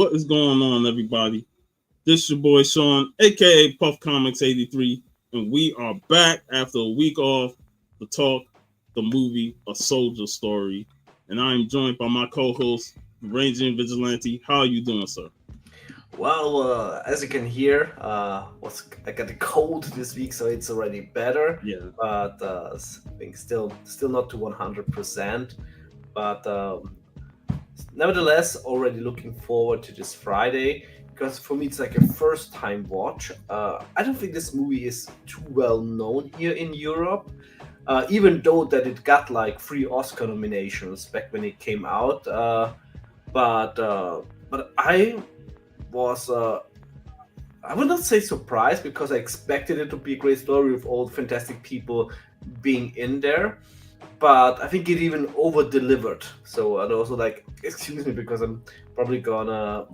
What is going on, everybody? This is your boy Sean, aka Puff Comics 83, and we are back after a week off to talk the movie A Soldier Story. And I am joined by my co-host, Varangian Vigilante. How are you doing, sir? Well, as you can hear, I got a cold this week, so it's already better. Yeah. But I think still not to 100%. But nevertheless, already looking forward to this Friday because for me it's like a first time watch. I don't think this movie is too well known here in Europe, even though that it got like 3 Oscar nominations back when it came out. But I was I would not say surprised because I expected it to be a great story with all the fantastic people being in there, but I think it even over delivered. So I'd also like excuse me because I'm probably gonna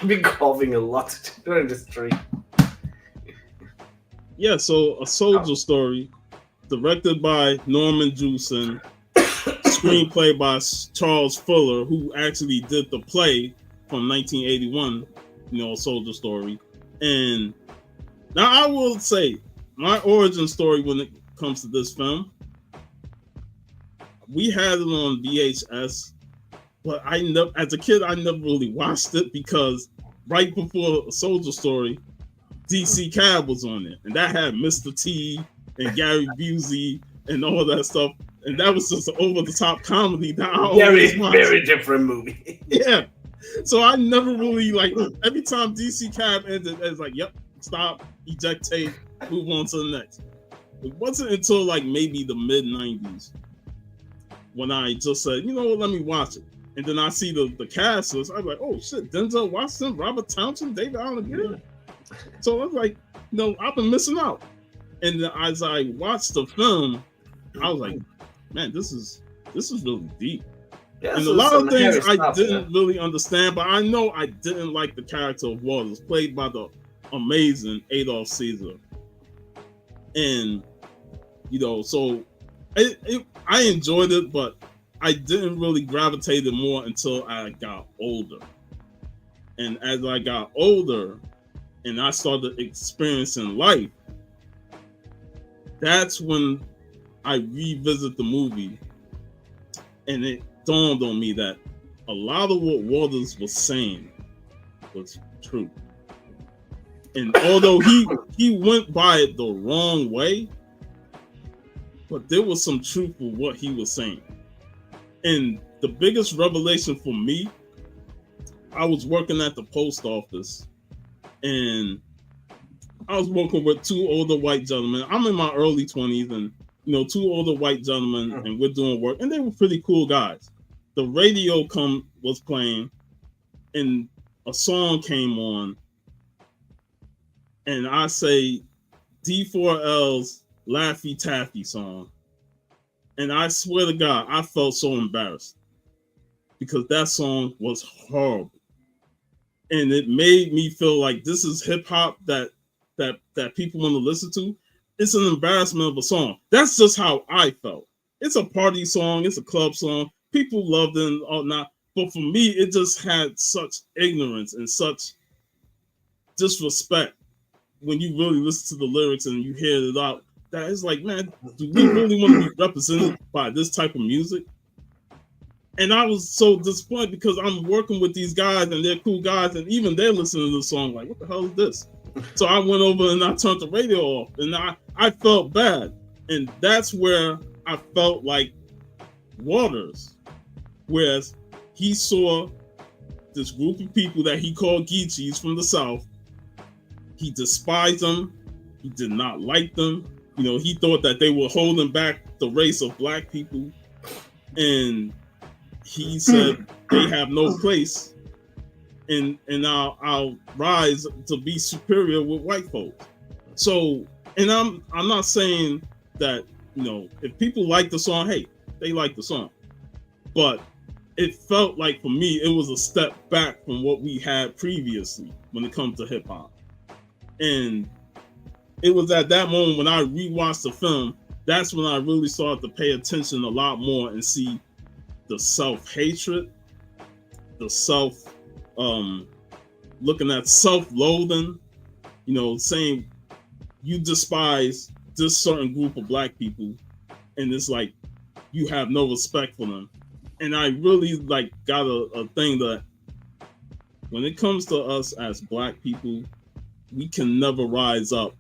be coughing a lot during this stream. Yeah, so A Soldier Story, directed by Norman Jewison, screenplay by Charles Fuller, who actually did the play from 1981, A Soldier Story. And now I will say my origin story when it comes to this film, we had it on VHS, but as a kid I never really watched it because right before A Soldier Story, DC Cab was on it, and that had Mr. T and Gary Busey and all that stuff, and that was just an over-the-top comedy that I always watched. Very different movie. Yeah. So I never really every time DC Cab ended, it's like, yep, stop, eject tape, move on to the next. It wasn't until maybe the mid 90s when I just said, you know what, let me watch it. And then I see the cast list, I was like, oh shit, Denzel Washington, Robert Townsend, David Allen Greer. So I was like, I've been missing out. And then as I watched the film, I was like, man, this is really deep. Yeah, and a lot of things I didn't really understand, but I know I didn't like the character of Waters, played by the amazing Adolph Caesar. And, so I enjoyed it, but I didn't really gravitate it more until I got older. And as I got older and I started experiencing life, that's when I revisit the movie, and it dawned on me that a lot of what Waters was saying was true. And although he went by it the wrong way, but there was some truth for what he was saying. And the biggest revelation for me, I was working at the post office, and I was working with 2 older white gentlemen. I'm in my early 20s, and 2 older white gentlemen, and we're doing work, and they were pretty cool guys. The radio was playing, and a song came on, and I say D4L's Laffy Taffy song, and I swear to God, I felt so embarrassed because that song was horrible, and it made me feel like this is hip hop that people want to listen to. It's an embarrassment of a song. That's just how I felt. It's a party song. It's a club song. People loved it or not. But for me, it just had such ignorance and such disrespect when you really listen to the lyrics and you hear it out. That it's like, man, do we really want to be represented by this type of music? And I was so disappointed because I'm working with these guys and they're cool guys, and even they're listening to the song like, what the hell is this? So I went over and I turned the radio off, and I felt bad. And that's where I felt like Waters, whereas he saw this group of people that he called Geechees from the South. He despised them. He did not like them. He thought that they were holding back the race of black people. And he said they have no place. And I'll rise to be superior with white folks. So, and I'm not saying that, if people like the song, hey, they like the song. But it felt like for me, it was a step back from what we had previously when it comes to hip hop. And it was at that moment when I rewatched the film, that's when I really started to pay attention a lot more and see the self-hatred, the self looking at self-loathing, saying you despise this certain group of black people, and it's like you have no respect for them. And I really like got a thing that when it comes to us as black people, we can never rise up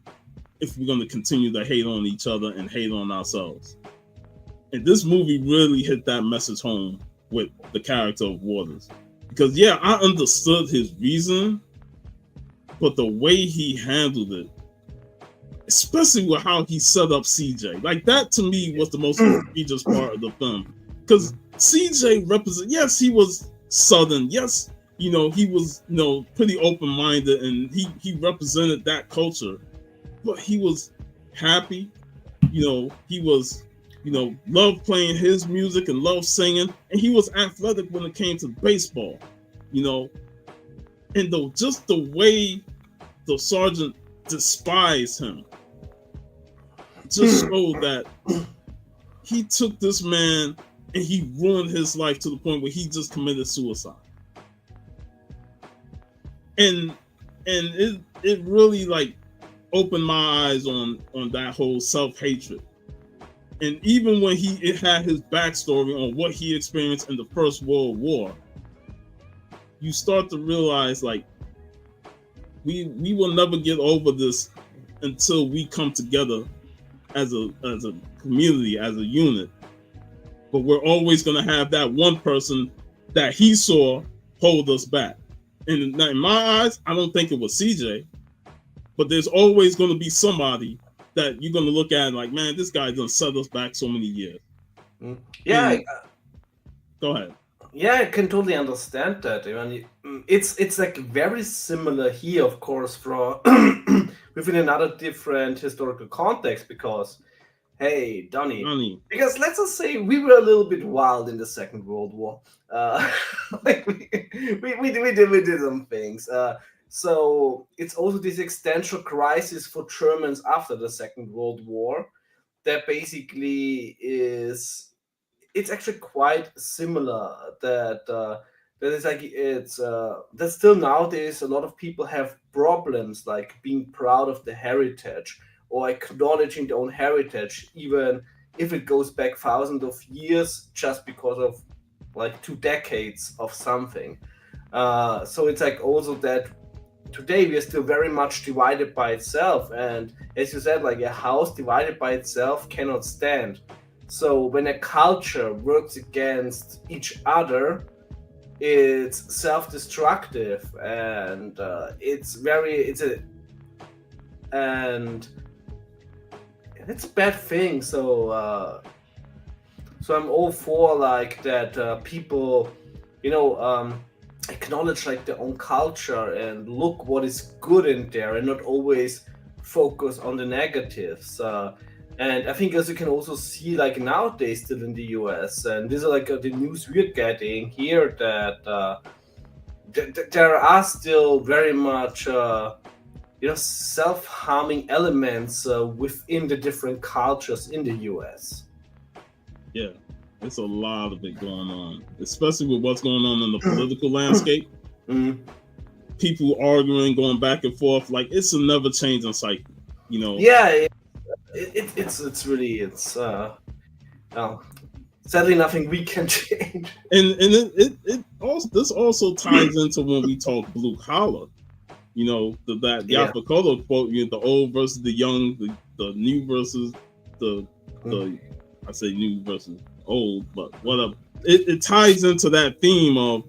if we're going to continue to hate on each other and hate on ourselves. And this movie really hit that message home with the character of Waters. Because, yeah, I understood his reason, but the way he handled it, especially with how he set up CJ, like that to me was the most egregious part of the film. Because CJ represent, yes, he was Southern, yes, he was, pretty open-minded, and he represented that culture, but he was happy, he was, loved playing his music and loved singing, and he was athletic when it came to baseball, and just the way the sergeant despised him just showed that he took this man and he ruined his life to the point where he just committed suicide. And it really like opened my eyes on that whole self-hatred. And even when it had his backstory on what he experienced in the First World War, you start to realize like we will never get over this until we come together as a community, as a unit. But we're always going to have that one person that he saw hold us back. And in my eyes, I don't think it was CJ, but there's always going to be somebody that you're going to look at and like, man, this guy done set us back so many years. Yeah. Go ahead. Yeah, I can totally understand that. I mean, it's like very similar here, of course, from within another different historical context. Because, hey, Donnie, because let's just say we were a little bit wild in the Second World War. Like we did some things. So it's also this existential crisis for Germans after the Second World War that basically is. It's actually quite similar that is like it's that still nowadays a lot of people have problems like being proud of the heritage or acknowledging their own heritage, even if it goes back thousands of years, just because of like 2 decades of something. So it's like also that today we are still very much divided by itself, and as you said, like a house divided by itself cannot stand. So when a culture works against each other, it's self-destructive, and it's a bad thing. So I'm all for like that people, acknowledge like their own culture and look what is good in there, and not always focus on the negatives. And I think, as you can also see, like nowadays, still in the US, and these are like the news we're getting here, that there are still very much, self-harming elements within the different cultures in the US. Yeah, it's a lot of it going on, especially with what's going on in the political landscape. People arguing, going back and forth, like it's a never-changing cycle. Yeah. It's really sadly nothing we can change. And it also, this also ties into when we talk blue collar, that Yapakolo quote, the old versus the young, the new versus the I say new versus old, but whatever. It ties into that theme of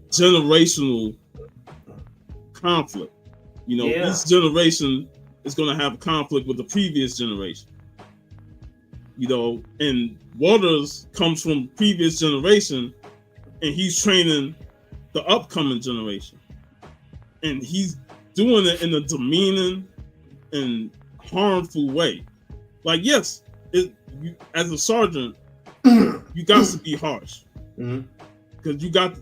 generational conflict. Each generation is going to have conflict with the previous generation, and Waters comes from previous generation, and he's training the upcoming generation, and he's doing it in a demeaning and harmful way. Like, yes, as a sergeant, you got to be harsh, because you got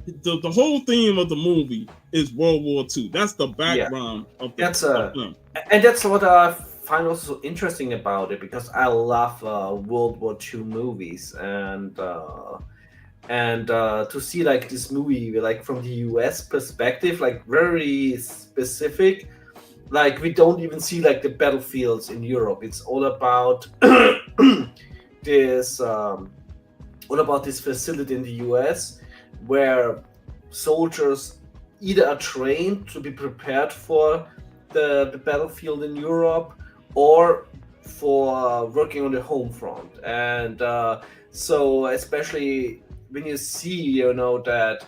the whole theme of the movie is World War II. That's the background of the film. And that's what I find also so interesting about it, because I love World War II movies, and and to see like this movie like from the US perspective, like very specific. Like we don't even see like the battlefields in Europe. It's all about this all about this facility in the US where soldiers either are trained to be prepared for the battlefield in Europe, or for working on the home front. And so especially when you see, that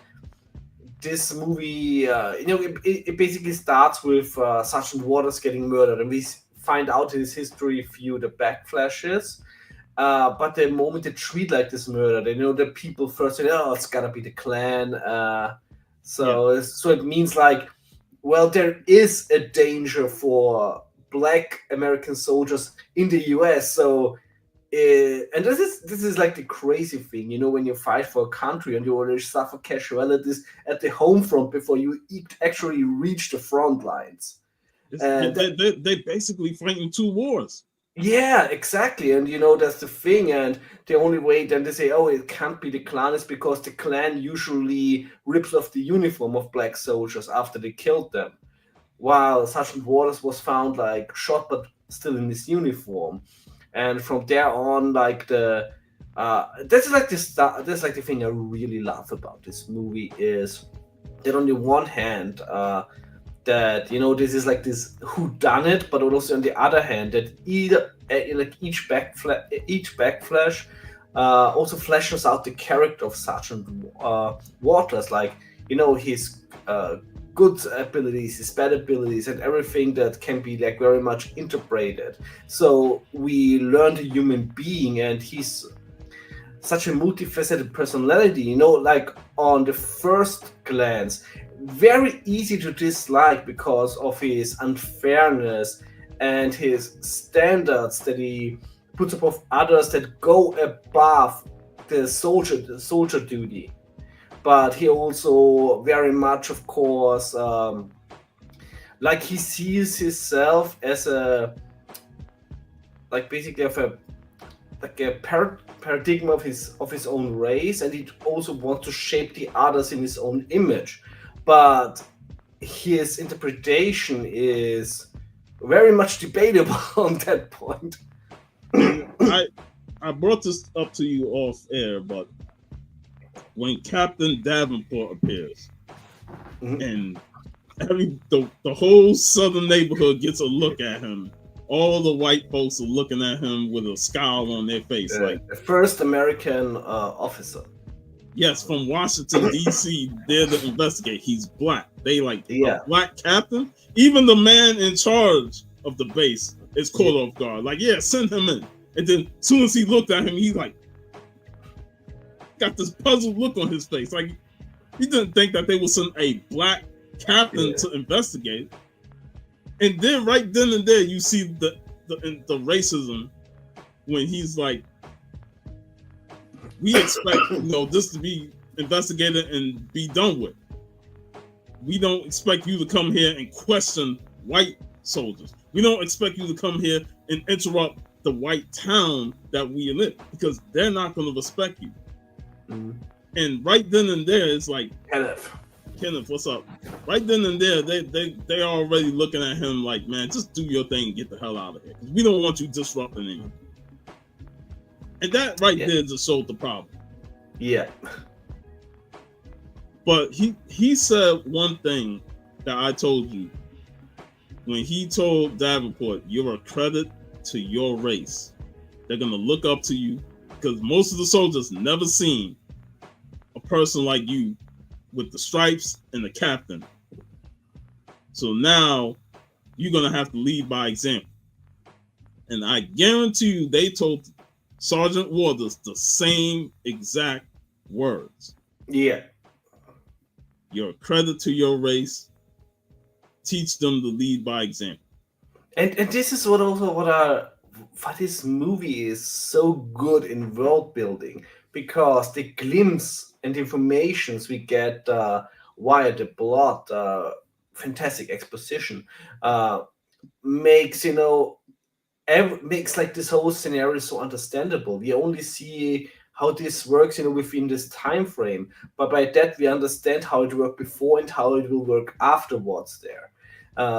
this movie, it basically starts with Sergeant Waters getting murdered, and we find out his history through the backflashes. But the moment they treat like this murder, they know the people first say, "Oh, it's gotta be the Klan." Yeah. So it means like, well, there is a danger for Black American soldiers in the U.S. So, and this is like the crazy thing, when you fight for a country and you already suffer casualties at the home front before you actually reach the front lines. And They basically fighting two wars. yeah, exactly. And that's the thing. And the only way then they say, oh, it can't be the Klan, is because the Klan usually rips off the uniform of black soldiers after they killed them. While Sergeant Waters was found like shot but still in his uniform. And from there on, like this is like this is like the thing I really love about this movie, is that on the one hand, that this is like this who done it, but also on the other hand that either like each backflash also flashes out the character of Sergeant Waters, like his good abilities, his bad abilities, and everything that can be like very much interpreted. So we learn the human being, and he's such a multifaceted personality, like on the first glance, very easy to dislike because of his unfairness and his standards that he puts above others that go above the soldier duty. But he also very much, of course, like he sees himself as a, like basically of a, like a paradigm of his own race, and he also wants to shape the others in his own image. But his interpretation is very much debatable on that point. And I brought this up to you off air, but when Captain Davenport appears Mhm. and the whole southern neighborhood gets a look at him, all the white folks are looking at him with a scowl on their face, like, The first American officer. yes, from Washington D.C. There to investigate. He's black. They like a Yeah. black captain. Even the man in charge of the base is caught Yeah. off guard. Like, yeah, send him in. And then as soon as he looked at him, he's like, got this puzzled look on his face. Like, he didn't think that they would send a black captain Yeah. to investigate. And then right then and there, you see the racism when he's like, we expect this to be investigated and be done with. We don't expect you to come here and question white soldiers. We don't expect you to come here and interrupt the white town that we live, because they're not going to respect you. Mhm. And right then and there, it's like, Kenneth. what's up? Right then and there, they are already looking at him like, man, just do your thing and get the hell out of here. We don't want you disrupting anything. And that right Yeah. there just showed the problem. Yeah. But he said one thing that I told you when he told Davenport, "You're a credit to your race. They're gonna look up to you because most of the soldiers never seen a person like you with the stripes and the captain. So now you're gonna have to lead by example." And I guarantee you, they told Sergeant Waters the same exact words. Yeah. You're a credit to your race. Teach them to lead by example. And this is what this movie is so good in world building, because the glimpse and informations we get via the plot, fantastic exposition, uh, makes makes like this whole scenario so understandable. We only see how this works, within this time frame. But by that we understand how it worked before and how it will work afterwards there.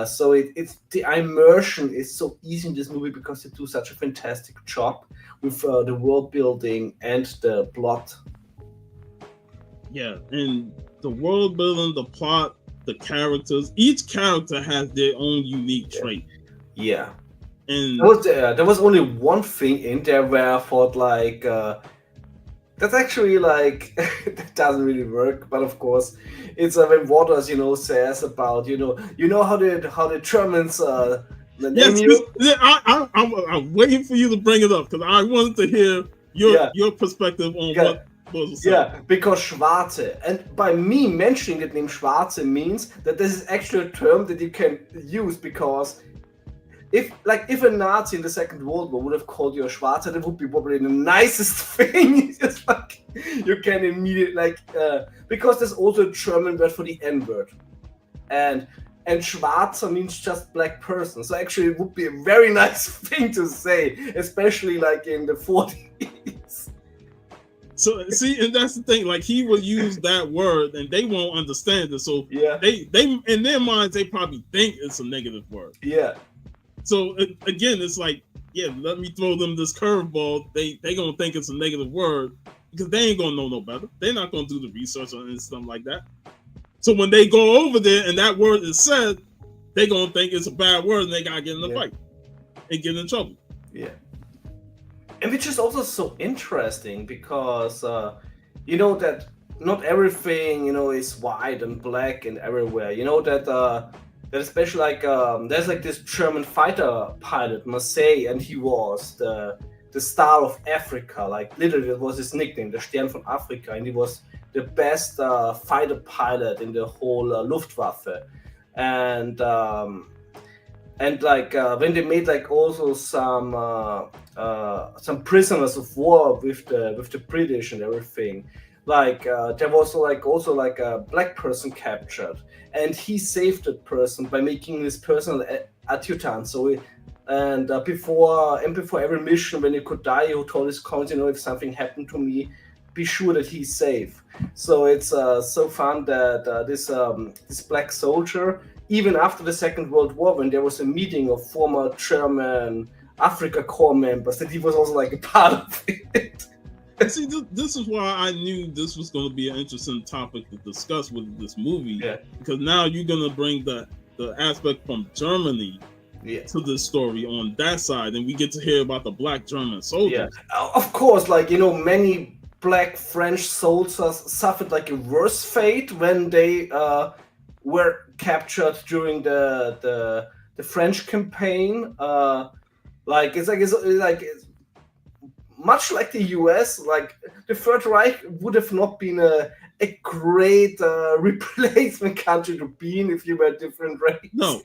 So it's the immersion is so easy in this movie because they do such a fantastic job with the world building and the plot. Yeah, and the world building, the plot, the characters. Each character has their own unique trait. Yeah. And there was only one thing in there where I thought like that's actually like that doesn't really work. But of course, it's when Waters says about how the Germans name yes, you. I'm waiting for you to bring it up because I wanted to hear your perspective on what was said. Yeah, because Schwarze, and by me mentioning the name Schwarze means that this is actually a term that you can use, because if a Nazi in the Second World War would have called you a Schwarze, that would be probably the nicest thing. It's like you can immediately because there's also a German word for the N-word, and Schwarzer means just black person. So actually, it would be a very nice thing to say, especially like in the 40s. So see, and that's the thing. Like he will use that word, and they won't understand it. So they in their minds they probably think it's a negative word. Yeah. So again, it's like, let me throw them this curveball. They gonna think it's a negative word because they ain't gonna know no better. They're not gonna do the research on stuff like that. So when they go over there and that word is said, they gonna think it's a bad word and they gotta get in the fight and get in trouble. Yeah. And which is also so interesting because that not everything is white and black and everywhere. That especially like there's like this German fighter pilot Marseille, and he was the Star of Africa. Like literally, that was his nickname, the Stern von Afrika, and he was the best fighter pilot in the whole Luftwaffe. And like when they made like also some prisoners of war with the British and everything, like there was also a black person captured, and he saved that person by making this personal adjutant. So before before every mission, when he could die, he told his colleagues, if something happened to me, be sure that he's safe. So it's so fun that this black soldier, even after the Second World War, when there was a meeting of former German Africa Corps members, that he was also like a part of it. See, this is why I knew this was going to be an interesting topic to discuss with this movie. Yeah. Because now you're going to bring the aspect from Germany to this story on that side, and we get to hear about the black German soldiers. Yeah, of course, many black French soldiers suffered like a worse fate when they were captured during the French campaign. It's much like the US, like the Third Reich would have not been a great replacement country to be in if you were different race. No.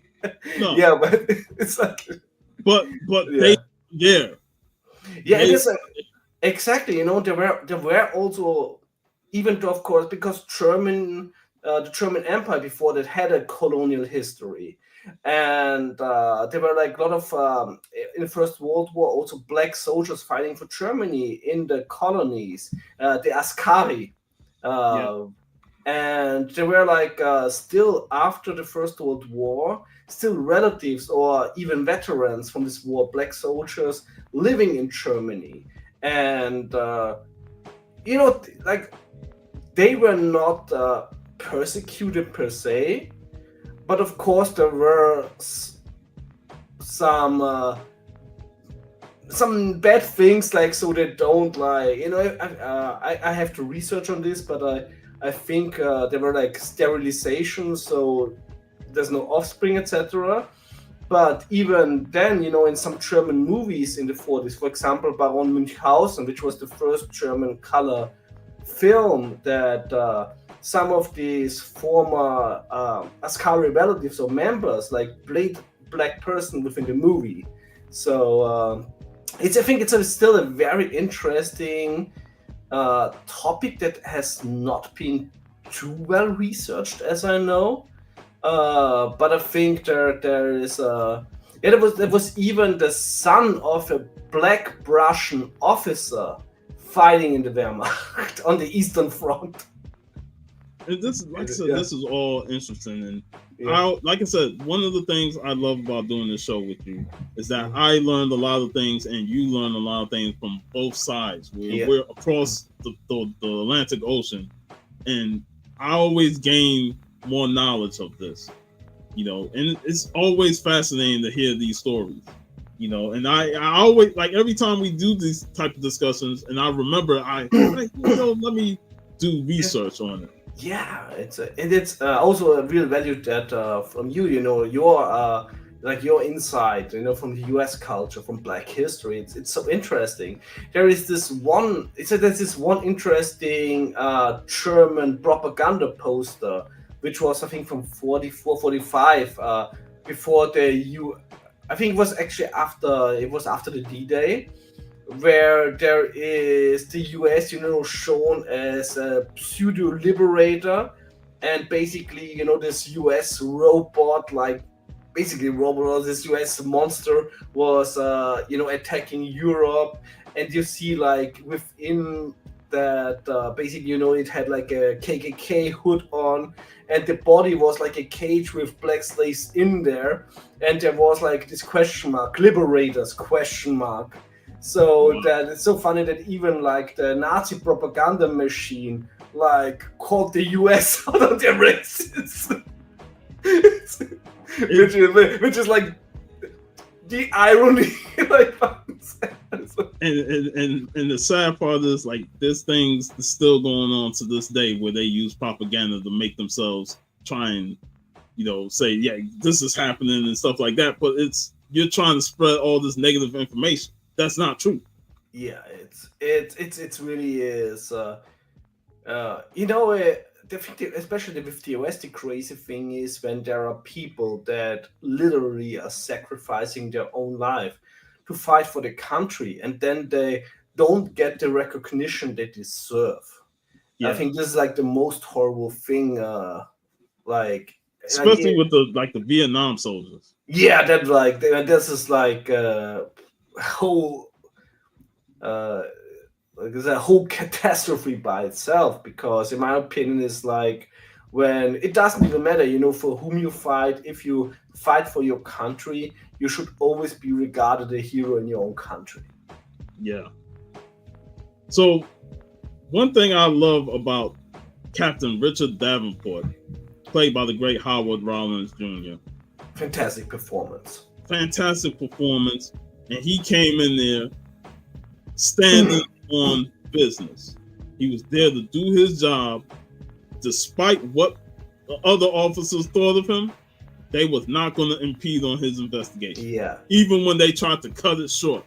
Yeah, but it's like. But yeah. it is exactly. There were also, even though of course because the German Empire before that had a colonial history. And there were like a lot of in the First World War also black soldiers fighting for Germany in the colonies, the Askari, and there were like still after the First World War, still relatives or even veterans from this war, black soldiers living in Germany, and like they were not persecuted per se. But of course, there were some bad things, like so they don't like I have to research on this, but I think there were like sterilization, so there's no offspring, etc. But even then, in some German movies in the 40s, for example, Baron Münchhausen, which was the first German color film that. Some of these former Askari relatives or members like played black person within the movie. So I think it's still a very interesting topic that has not been too well researched, as I know. But I think there is there was even the son of a black Russian officer fighting in the Wehrmacht on the Eastern Front. And this, like I said, Yeah. this is all interesting. And Yeah. like I said, one of the things I love about doing this show with you is that I learned a lot of things, and you learn a lot of things from both sides. We're across the Atlantic Ocean, and I always gain more knowledge of this, and it's always fascinating to hear these stories, and I always, like, every time we do these type of discussions, and I remember let me do research on it. Yeah, it's also a real value that from you, your like your insight, from the U.S. culture, from Black history. It's so interesting. There's this one interesting German propaganda poster, which was, I think, from 44, 45, before I think it was actually after the D-Day, where there is the US, shown as a pseudo liberator, and basically, this US robot, like basically robot, this US monster was, attacking Europe, and you see, like, within that, basically, it had like a KKK hood on, and the body was like a cage with black slaves in there, and there was like this question mark, liberators question mark. So that it's so funny that even like the Nazi propaganda machine like called the US out of their racism. which is like the irony. Like, and the sad part is, like, this thing's still going on to this day, where they use propaganda to make themselves try and say, yeah, this is happening and stuff like that, but you're trying to spread all this negative information. That's not true. Yeah, it really is. Especially with the US, the crazy thing is when there are people that literally are sacrificing their own life to fight for the country, and then they don't get the recognition they deserve. Yeah. I think this is like the most horrible thing. Especially with the Vietnam soldiers. Yeah, that like this is like whole. It's a whole catastrophe by itself, because in my opinion it's like, when it doesn't even matter for whom you fight. If you fight for your country, you should always be regarded a hero in your own country. Yeah. So one thing I love about Captain Richard Davenport, played by the great Howard Rollins Jr. Fantastic performance. And he came in there standing on business. He was there to do his job, despite what the other officers thought of him. They was not going to impede on his investigation. Yeah. Even when they tried to cut it short,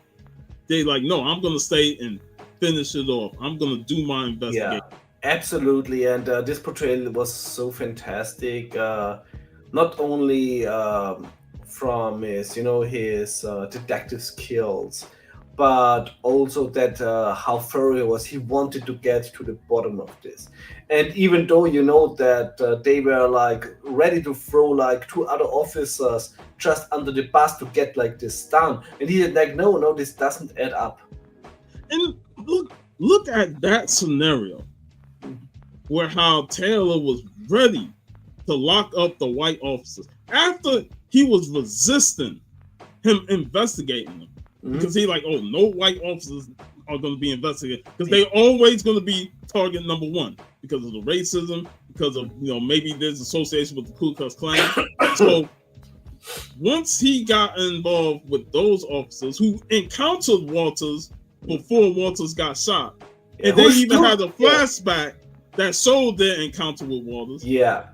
they like, no, I'm going to stay and finish it off. I'm going to do my investigation. Yeah, absolutely. And this portrayal was so fantastic. Not only from his detective skills, but also that how thorough he was. He wanted to get to the bottom of this. And even though that they were like ready to throw like two other officers just under the bus to get like this done, and he said like, no, this doesn't add up. And look at that scenario, where how Taylor was ready to lock up the white officers after he was resisting him investigating them. Because he like, oh, no white officers are going to be investigated, because they always going to be target number one because of the racism, because of maybe there's association with the Ku Klux Klan. So once he got involved with those officers who encountered Walters before Walters got shot, and they even had a flashback that showed their encounter with Walters. Yeah.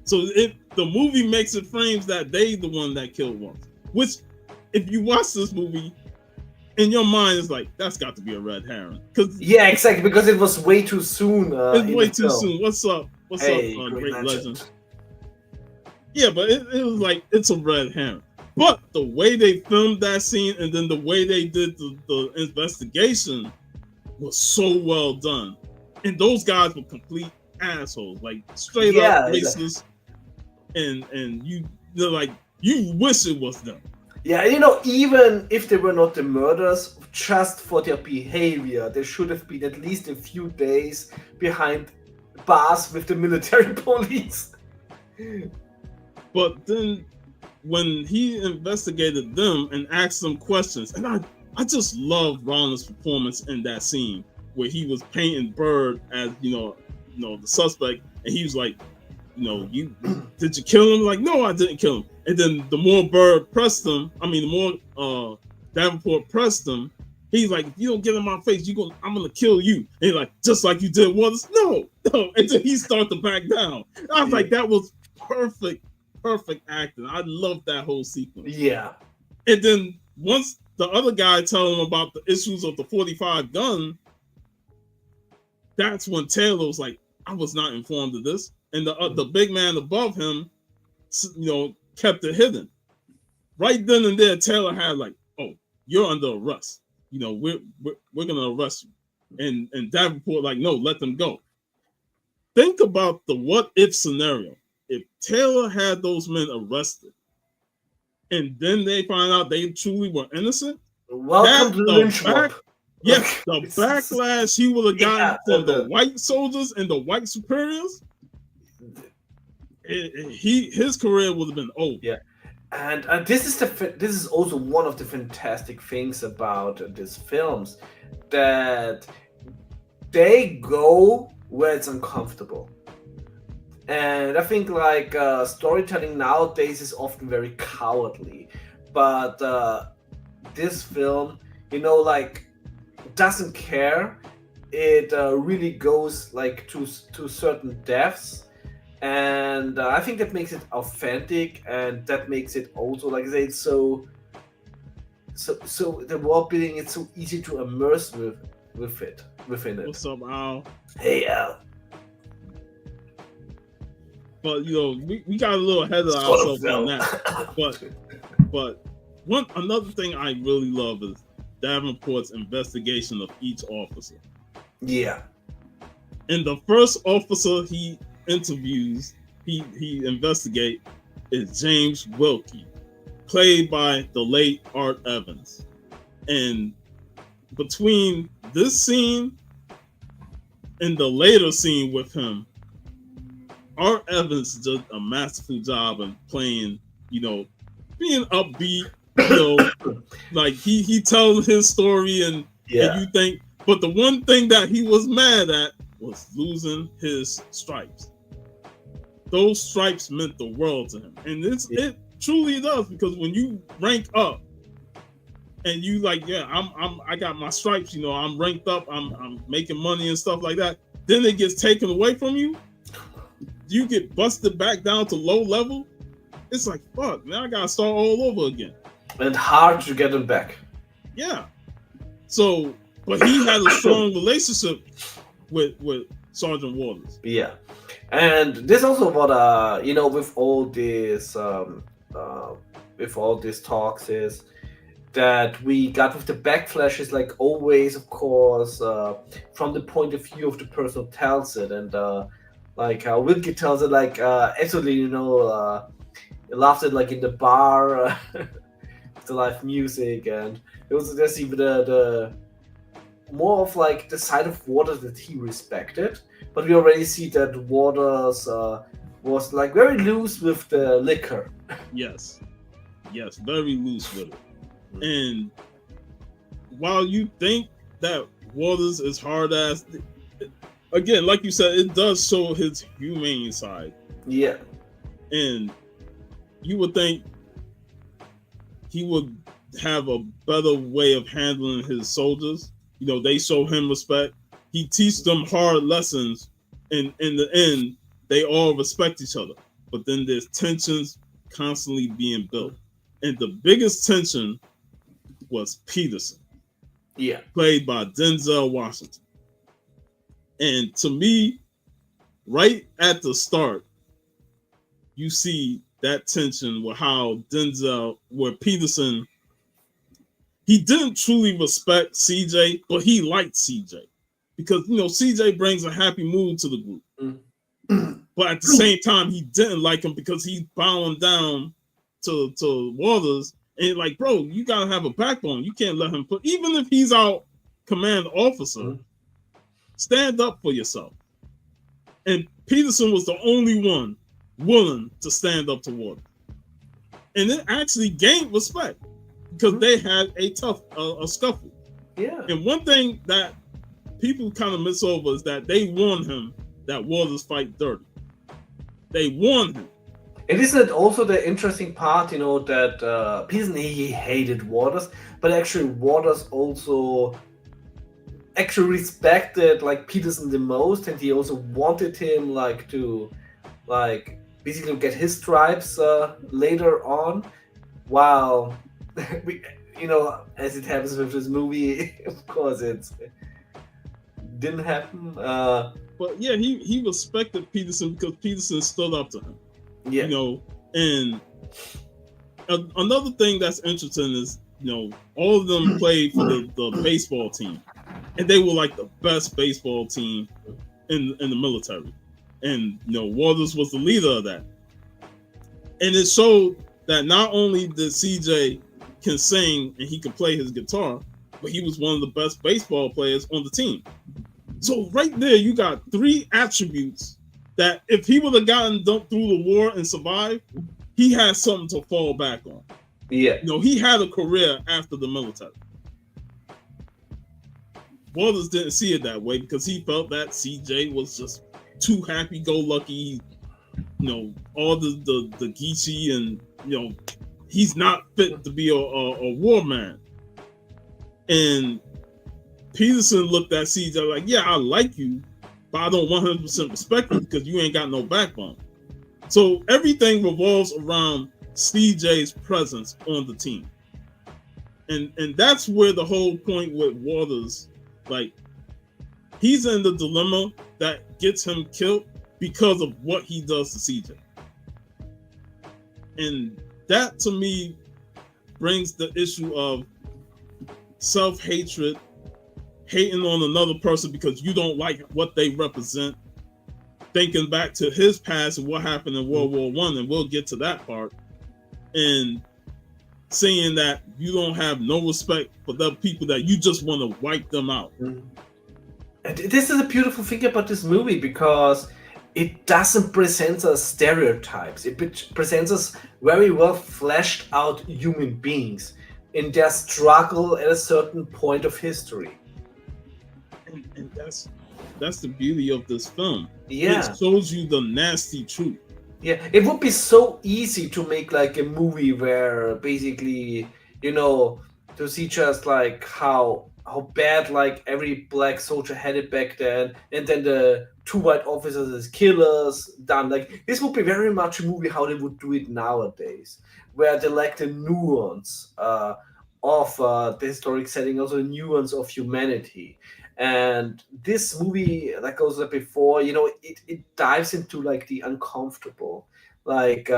So the movie makes it frames that they the one that killed Walters, which, if you watch this movie, in your mind, it's like, that's got to be a red herring. Yeah, exactly, because it was way too soon. It's way too soon. What's up? Great legend? Yeah, but it was like, it's a red herring. But the way they filmed that scene, and then the way they did the investigation, was so well done. And those guys were complete assholes, like straight up racist. And you wish it was them. Yeah, you know, even if they were not the murders, just for their behavior, they should have been at least a few days behind bars with the military police. But then when he investigated them and asked them questions, and I just love Ronald's performance in that scene where he was painting Bird as the suspect, and he was like, you did you kill him? Like, no, I didn't kill him. And then the more Bird pressed him, the more Davenport pressed him, he's like, if you don't get in my face, I'm gonna kill you. And he's like, just like you did Waters. No. And then he started to back down. I was like, that was perfect acting. I loved that whole sequence. Yeah. And then once the other guy told him about the issues of the 45 gun, that's when Taylor was like, I was not informed of this. And the big man above him, kept it hidden. Right then and there, Taylor had like, oh, you're under arrest. We're gonna arrest you. And Davenport like, no, let them go. Think about the what if scenario. If Taylor had those men arrested, and then they find out they truly were innocent, welcome to lynch mob. Yes, the backlash he would have gotten from the white soldiers and the white superiors, his career would have been over. Yeah, and this is also one of the fantastic things about these films, that they go where it's uncomfortable. And I think like storytelling nowadays is often very cowardly, but this film, like, doesn't care. It really goes like to certain depths, and I think that makes it authentic, and that makes it also, like I say, it's so the world building, it's so easy to immerse within it. What's up, Al? Hey, Al. But we got a little ahead of ourselves on that. But another thing I really love is Davenport's investigation of each officer. Yeah. And the first officer he interviews, he investigate, is James Wilkie, played by the late Art Evans. And between this scene and the later scene with him, Art Evans did a masterful job in playing, being upbeat, like he tells his story and you think, but the one thing that he was mad at was losing his stripes. Those stripes meant the world to him. And it truly does, because when you rank up and you like, I got my stripes, I'm ranked up, I'm making money and stuff like that, then it gets taken away from you. You get busted back down to low level. It's like, fuck, now I gotta start all over again. And hard to get them back. Yeah. So, but he had a strong relationship with Sergeant Waters. Yeah. And this also what with all these talks is that we got with the backflash is like always, of course, from the point of view of the person who tells it, and like Wilkie tells it like absolutely, he laughed it like in the bar, the live music, and it was just even the more of like the side of Waters that he respected, but we already see that Waters was like very loose with the liquor. Yes, very loose with it. And while you think that Waters is hard ass, again, like you said, it does show his humane side. Yeah. And you would think he would have a better way of handling his soldiers. They show him respect. He teaches them hard lessons, and in the end, they all respect each other. But then there's tensions constantly being built. And the biggest tension was Peterson. Yeah. Played by Denzel Washington. And to me, right at the start, you see that tension with how where Peterson, he didn't truly respect CJ, but he liked CJ. Because, CJ brings a happy mood to the group. But at the same time, he didn't like him because he's bowing down to Waters, And like, bro, you gotta have a backbone. You can't let him put, even if he's our command officer, stand up for yourself. And Peterson was the only one willing to stand up to Waters. And it actually gained respect because they had a tough a scuffle. Yeah. And one thing that people kind of miss over is that they warned him that Waters fight dirty. They warned him. And isn't it also the interesting part, that Peterson, he hated Waters, but actually Waters also actually respected like Peterson the most, and he also wanted him like to like basically get his stripes later on, while we, as it happens with this movie, of course it didn't happen. But yeah, he respected Peterson because Peterson stood up to him. Yeah. And another thing that's interesting is, all of them played for the baseball team, and they were like the best baseball team in the military. And Waters was the leader of that. And it showed that not only did CJ can sing and he could play his guitar, but he was one of the best baseball players on the team. So right there, you got 3 attributes that if he would have gotten through the war and survived, he had something to fall back on. Yeah. He had a career after the military. Waters didn't see it that way because he felt that CJ was just too happy-go-lucky, all the geeky, and he's not fit to be a war man. And Peterson looked at CJ like, yeah, I like you, but I don't 100% respect you because you ain't got no backbone. So everything revolves around CJ's presence on the team. And that's where the whole point with Waters, like, he's in the dilemma that gets him killed because of what he does to CJ. And that, to me, brings the issue of self-hatred, hating on another person because you don't like what they represent, thinking back to his past and what happened in World War I, and we'll get to that part, and saying that you don't have no respect for the people, that you just want to wipe them out. And this is a beautiful thing about this movie, because it doesn't present us stereotypes. It presents us very well fleshed out human beings in their struggle at a certain point of history. And that's the beauty of this film. Yeah. It shows you the nasty truth. Yeah, it would be so easy to make like a movie where basically, to see just like how bad like every black soldier had it back then, and then the 2 white officers as killers done. Like, this would be very much a movie how they would do it nowadays, where they lack the nuance of the historic setting, also the nuance of humanity. And this movie, like I said before, it dives into like the uncomfortable, like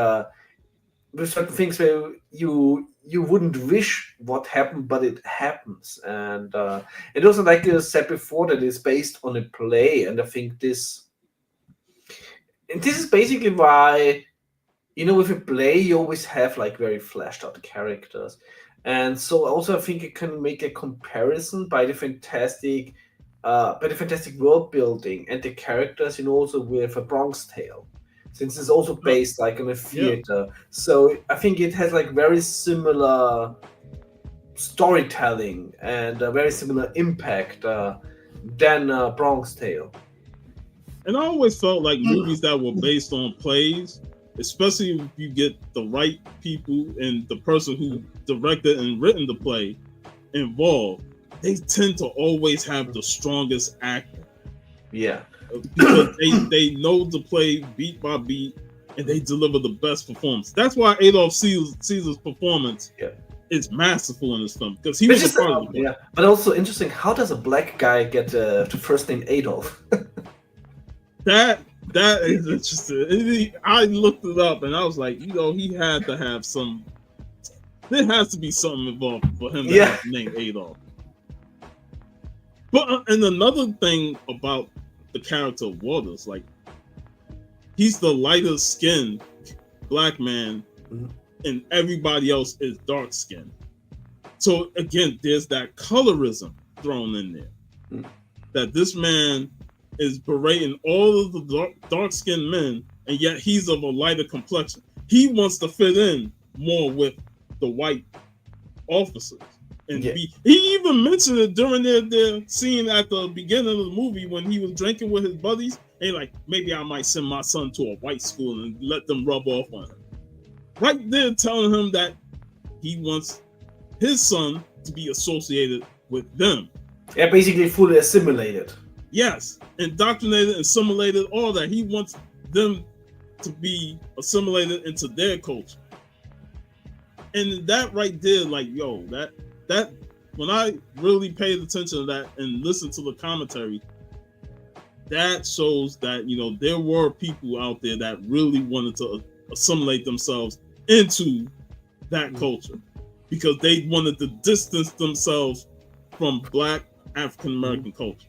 with certain things where you wouldn't wish what happened, but it happens. And it also, like I said before, that it's based on a play, and I think this is basically why, with a play you always have like very fleshed out characters. And so also I think you can make a comparison by the fantastic world building and the characters, also with A Bronx Tale, since it's also based like on a theater. Yeah. So I think it has like very similar storytelling and a very similar impact than Bronx Tale. And I always felt like movies that were based on plays, especially if you get the right people and the person who directed and written the play involved, they tend to always have the strongest actor. Yeah. Because they know the play beat by beat, and they deliver the best performance. That's why Adolf Caesar's performance is masterful in this film, because he was a part of the play. Yeah, but also interesting, how does a black guy get the first name Adolf? That is interesting. I looked it up, and I was like, he had to have some. There has to be something involved for him to have the name Adolf. But and another thing about the character of Waters, like, he's the lighter skinned black man and everybody else is dark skinned. So again, there's that colorism thrown in there. That this man is berating all of the dark skinned men, and yet he's of a lighter complexion. He wants to fit in more with the white officers. And he even mentioned it during their scene at the beginning of the movie when he was drinking with his buddies. And like, maybe I might send my son to a white school and let them rub off on him. Right there telling him that he wants his son to be associated with them. Yeah, basically fully assimilated. Yes, indoctrinated, assimilated, all that. He wants them to be assimilated into their culture. And that right there, like, yo, that when I really paid attention to that and listened to the commentary, that shows that, you know, there were people out there that really wanted to assimilate themselves into that culture because they wanted to distance themselves from Black African American culture.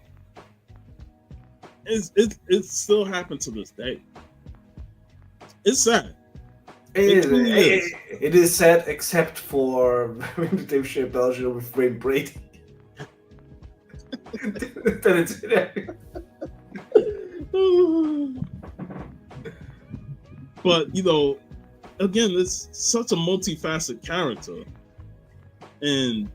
It still happened to this day. It's sad. It is sad, except for Dave Chappelle show with Wayne Brady. But, you know, again, it's such a multifaceted character. And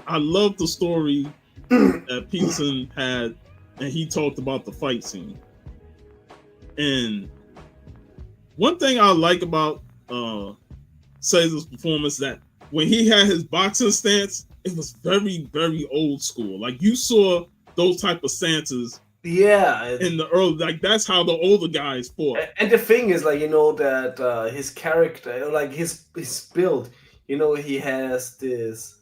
I love the story that Peterson had, and he talked about the fight scene. And one thing I like about Caesar's performance, that when he had his boxing stance, it was very, very old school. Like, you saw those type of stances in the early, like, that's how the older guys fought. And the thing is, like, you know, that his character, like his build, you know, he has this,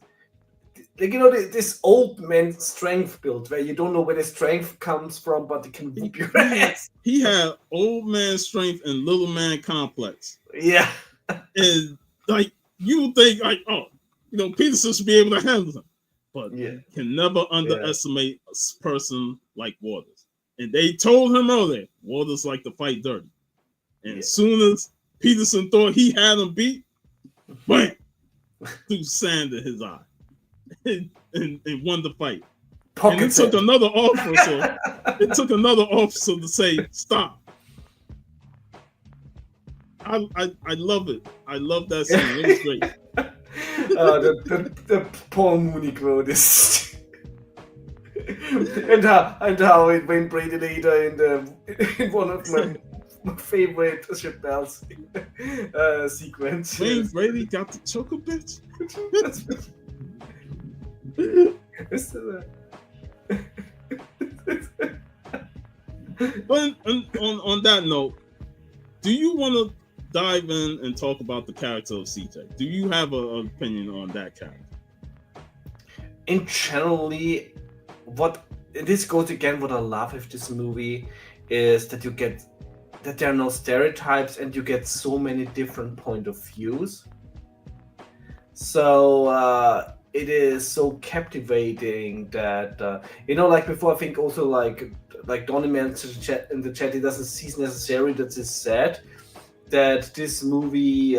like, you know, this old man strength build where you don't know where the strength comes from, but it can whoop your ass. He had old man strength and little man complex. Yeah. And like, you would think, like, oh, you know, Peterson should be able to handle them, but you can never underestimate a person like Waters. And they told him earlier, Waters like to fight dirty. And as soon as Peterson thought he had him beat, bam, threw sand in his eye and won the fight. And it took another officer. It took another officer to say, stop. I love it. I love that scene. It was great. The Paul Mooney quote is and how it went Brady later in one of my favorite Chappelle's sequence. Wayne Brady got the choker bitch. But on that note, do you want to dive in and talk about the character of CJ? Do you have an opinion on that character? In generally, this goes again, what I love with this movie is that there are no stereotypes and you get so many different point of views. So it is so captivating that you know, like before, I think also like Donnie mentioned in the chat, it doesn't seem necessary that it's sad that this movie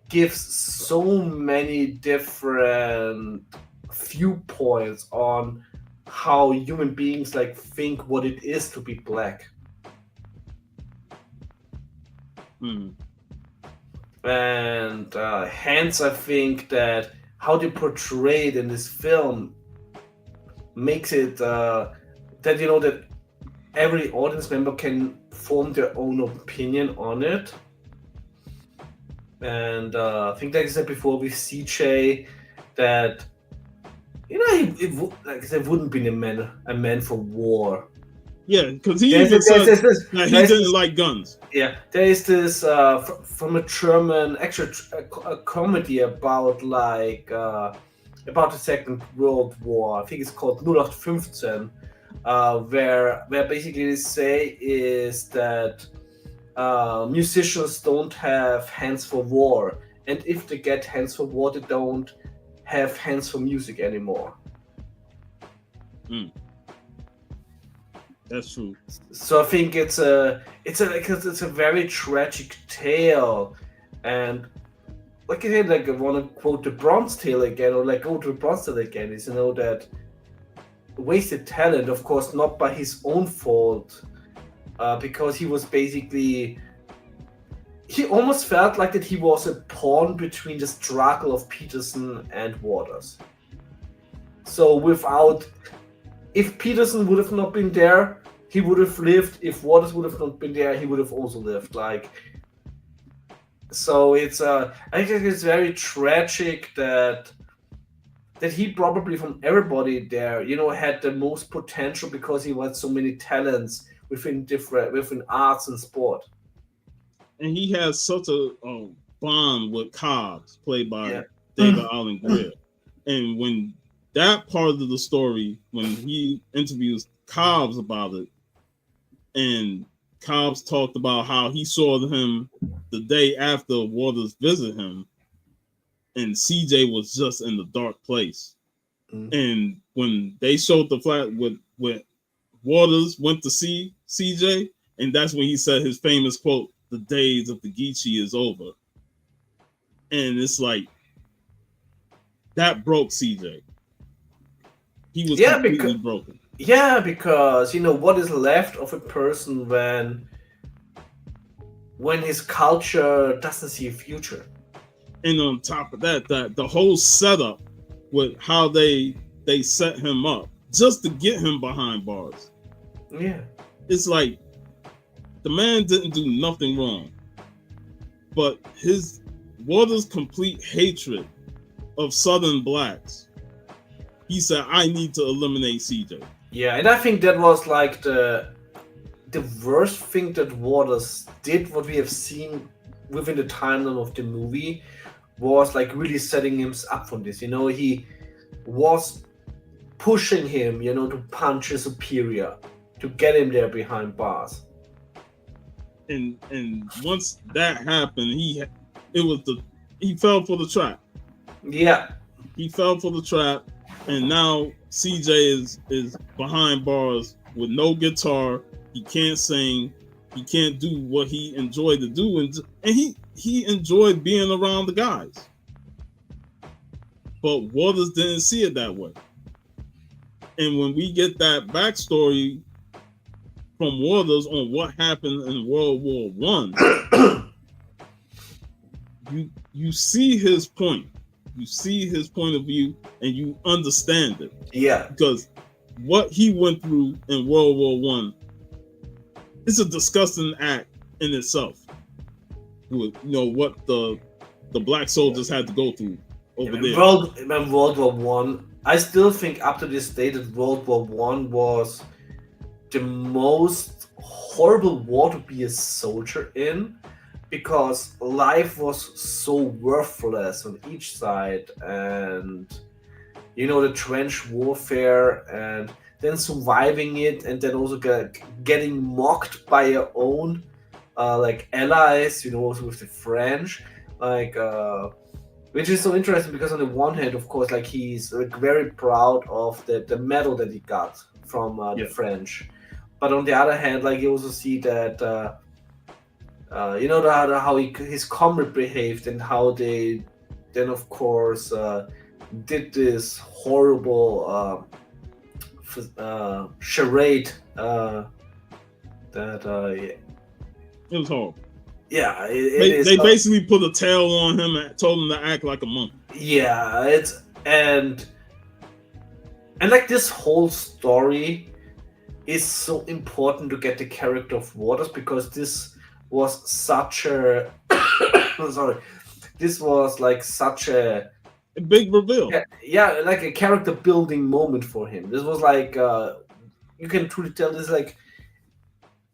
gives so many different viewpoints on how human beings like think what it is to be Black. And hence I think that how they portray it in this film makes it that, you know, that every audience member can form their own opinion on it. And I think, like I said before with CJ, that, you know, like I said, wouldn't be a man for war. Yeah, because he even said that he didn't like guns. Yeah, there is this from a German, actually a comedy about like about the Second World War. I think it's called 0815, where basically they say is that musicians don't have hands for war, and if they get hands for war, they don't have hands for music anymore. That's true. So I think it's a very tragic tale, and like I said, like I want to quote the Bronze Tale again, or like go to the Bronze Tale again, is that wasted talent, of course, not by his own fault, because he was basically. He almost felt like that he was a pawn between the struggle of Peterson and Waters. So if Peterson would have not been there, he would have lived. If Waters would have not been there, he would have also lived. So I think it's very tragic that he probably from everybody there, had the most potential because he had so many talents within arts and sport. And he has such a bond with Cobbs, played by Yeah. David Allen Greer. And when that part of the story, when he interviews Cobbs about it, and Cobbs talked about how he saw him the day after Waters visited him, and CJ was just in the dark place. And when they showed the flat with Waters went to see CJ, and that's when he said his famous quote, "The days of the Geechee is over." And it's like that broke CJ. He was completely broken. Yeah, because what is left of a person when his culture doesn't see a future. And on top of that, the whole setup with how they set him up just to get him behind bars. Yeah. It's like the man didn't do nothing wrong. But his Waters' complete hatred of Southern blacks, he said, I need to eliminate CJ. Yeah, and I think that was like the worst thing that Waters did, what we have seen within the timeline of the movie, was like really setting him up for this. He was pushing him, to punch a superior, to get him there behind bars. And once that happened, he fell for the trap. Yeah. He fell for the trap, and now CJ is behind bars with no guitar. He can't sing. He can't do what he enjoyed to do, and he enjoyed being around the guys. But Waters didn't see it that way. And when we get that backstory from Waters on what happened in World War One, you see his point. You see his point of view, and you understand it. Yeah. Because what he went through in World War One is a disgusting act in itself. With what the black soldiers had to go through over there. World War One, I still think up to this day that World War One was the most horrible war to be a soldier in, because life was so worthless on each side, and the trench warfare, and then surviving it, and then also getting mocked by your own allies, also with the French, which is so interesting because on the one hand, of course, he's very proud of the medal that he got from the French, but on the other hand, you also see that how his comrade behaved, and how they then of course did this horrible charade it was horrible. Yeah, they basically put a tail on him and told him to act like a monkey. Yeah, and this whole story is so important to get the character of Waters, because this was such a this was such a big reveal. Yeah, a character building moment for him. This was you can truly tell this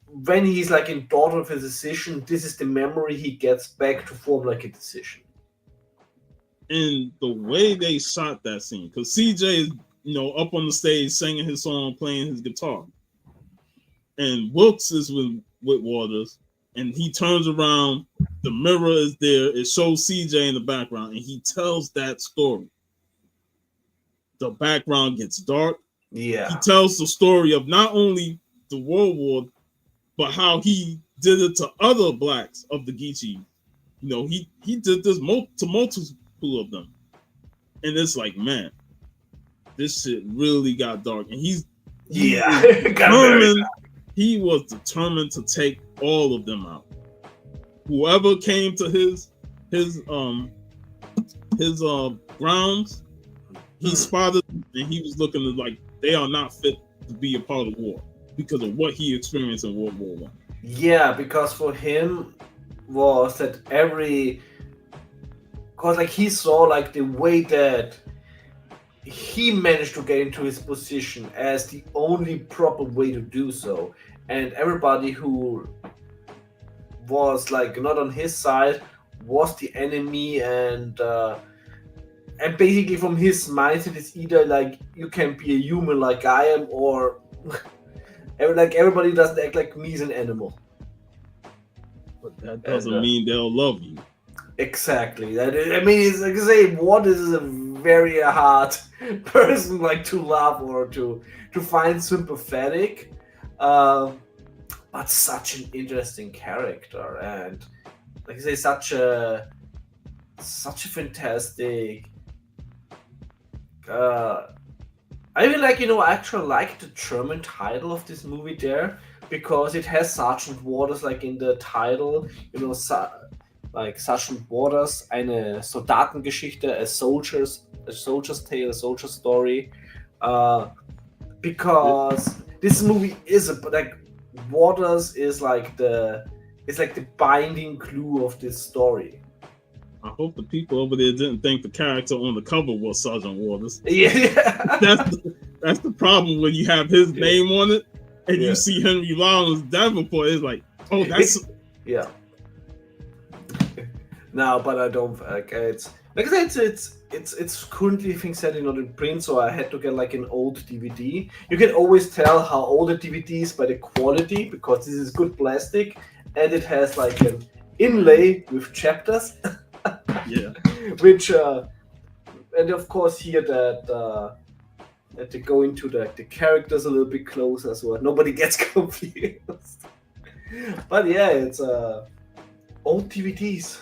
when he's in thought of a decision, this is the memory he gets back to form a decision. And the way they shot that scene, because CJ is up on the stage singing his song, playing his guitar, and Wilkes is with Waters, and he turns around, the mirror is there, it shows CJ in the background, and he tells that story. The background gets dark. Yeah. He tells the story of not only the World War, but how he did it to other blacks of the Geechee You know, he did this to multiple of them, and it's like, man, this shit really got dark, and he Yeah, is got very determined. He was determined to take all of them out. Whoever came to his grounds, he spotted them, and he was looking at like they are not fit to be a part of war because of what he experienced in World War One. Yeah, because for him was that because like he saw like the way that he managed to get into his position as the only proper way to do so, and everybody who was like not on his side was the enemy, and basically from his mindset it's either like you can be a human like I am, or like everybody doesn't act like me is an animal. But that doesn't mean they'll love you. Exactly. That is, I mean, it's like I say, Waters is a very hard person like to love or to find sympathetic, but such an interesting character, and like I say, such a fantastic. I even like, I actually like the German title of this movie there, because it has Sergeant Waters like in the title, like Sergeant Waters, eine Soldatengeschichte, a soldier's tale, a soldier's story, because this movie is like Waters is like the binding glue of this story. I hope the people over there didn't think the character on the cover was Sergeant Waters. Yeah, that's the problem when you have his name on it and you see Henry Rollins Davenport. It's like, oh, that's yeah. No, but I don't like it's like I said, it's currently things set not in print, so I had to get like an old DVD. You can always tell how old the DVD is by the quality, because this is good plastic and it has like an inlay with chapters. Yeah. Which and of course here that to go into the characters a little bit closer so nobody gets confused. But yeah, it's old DVDs.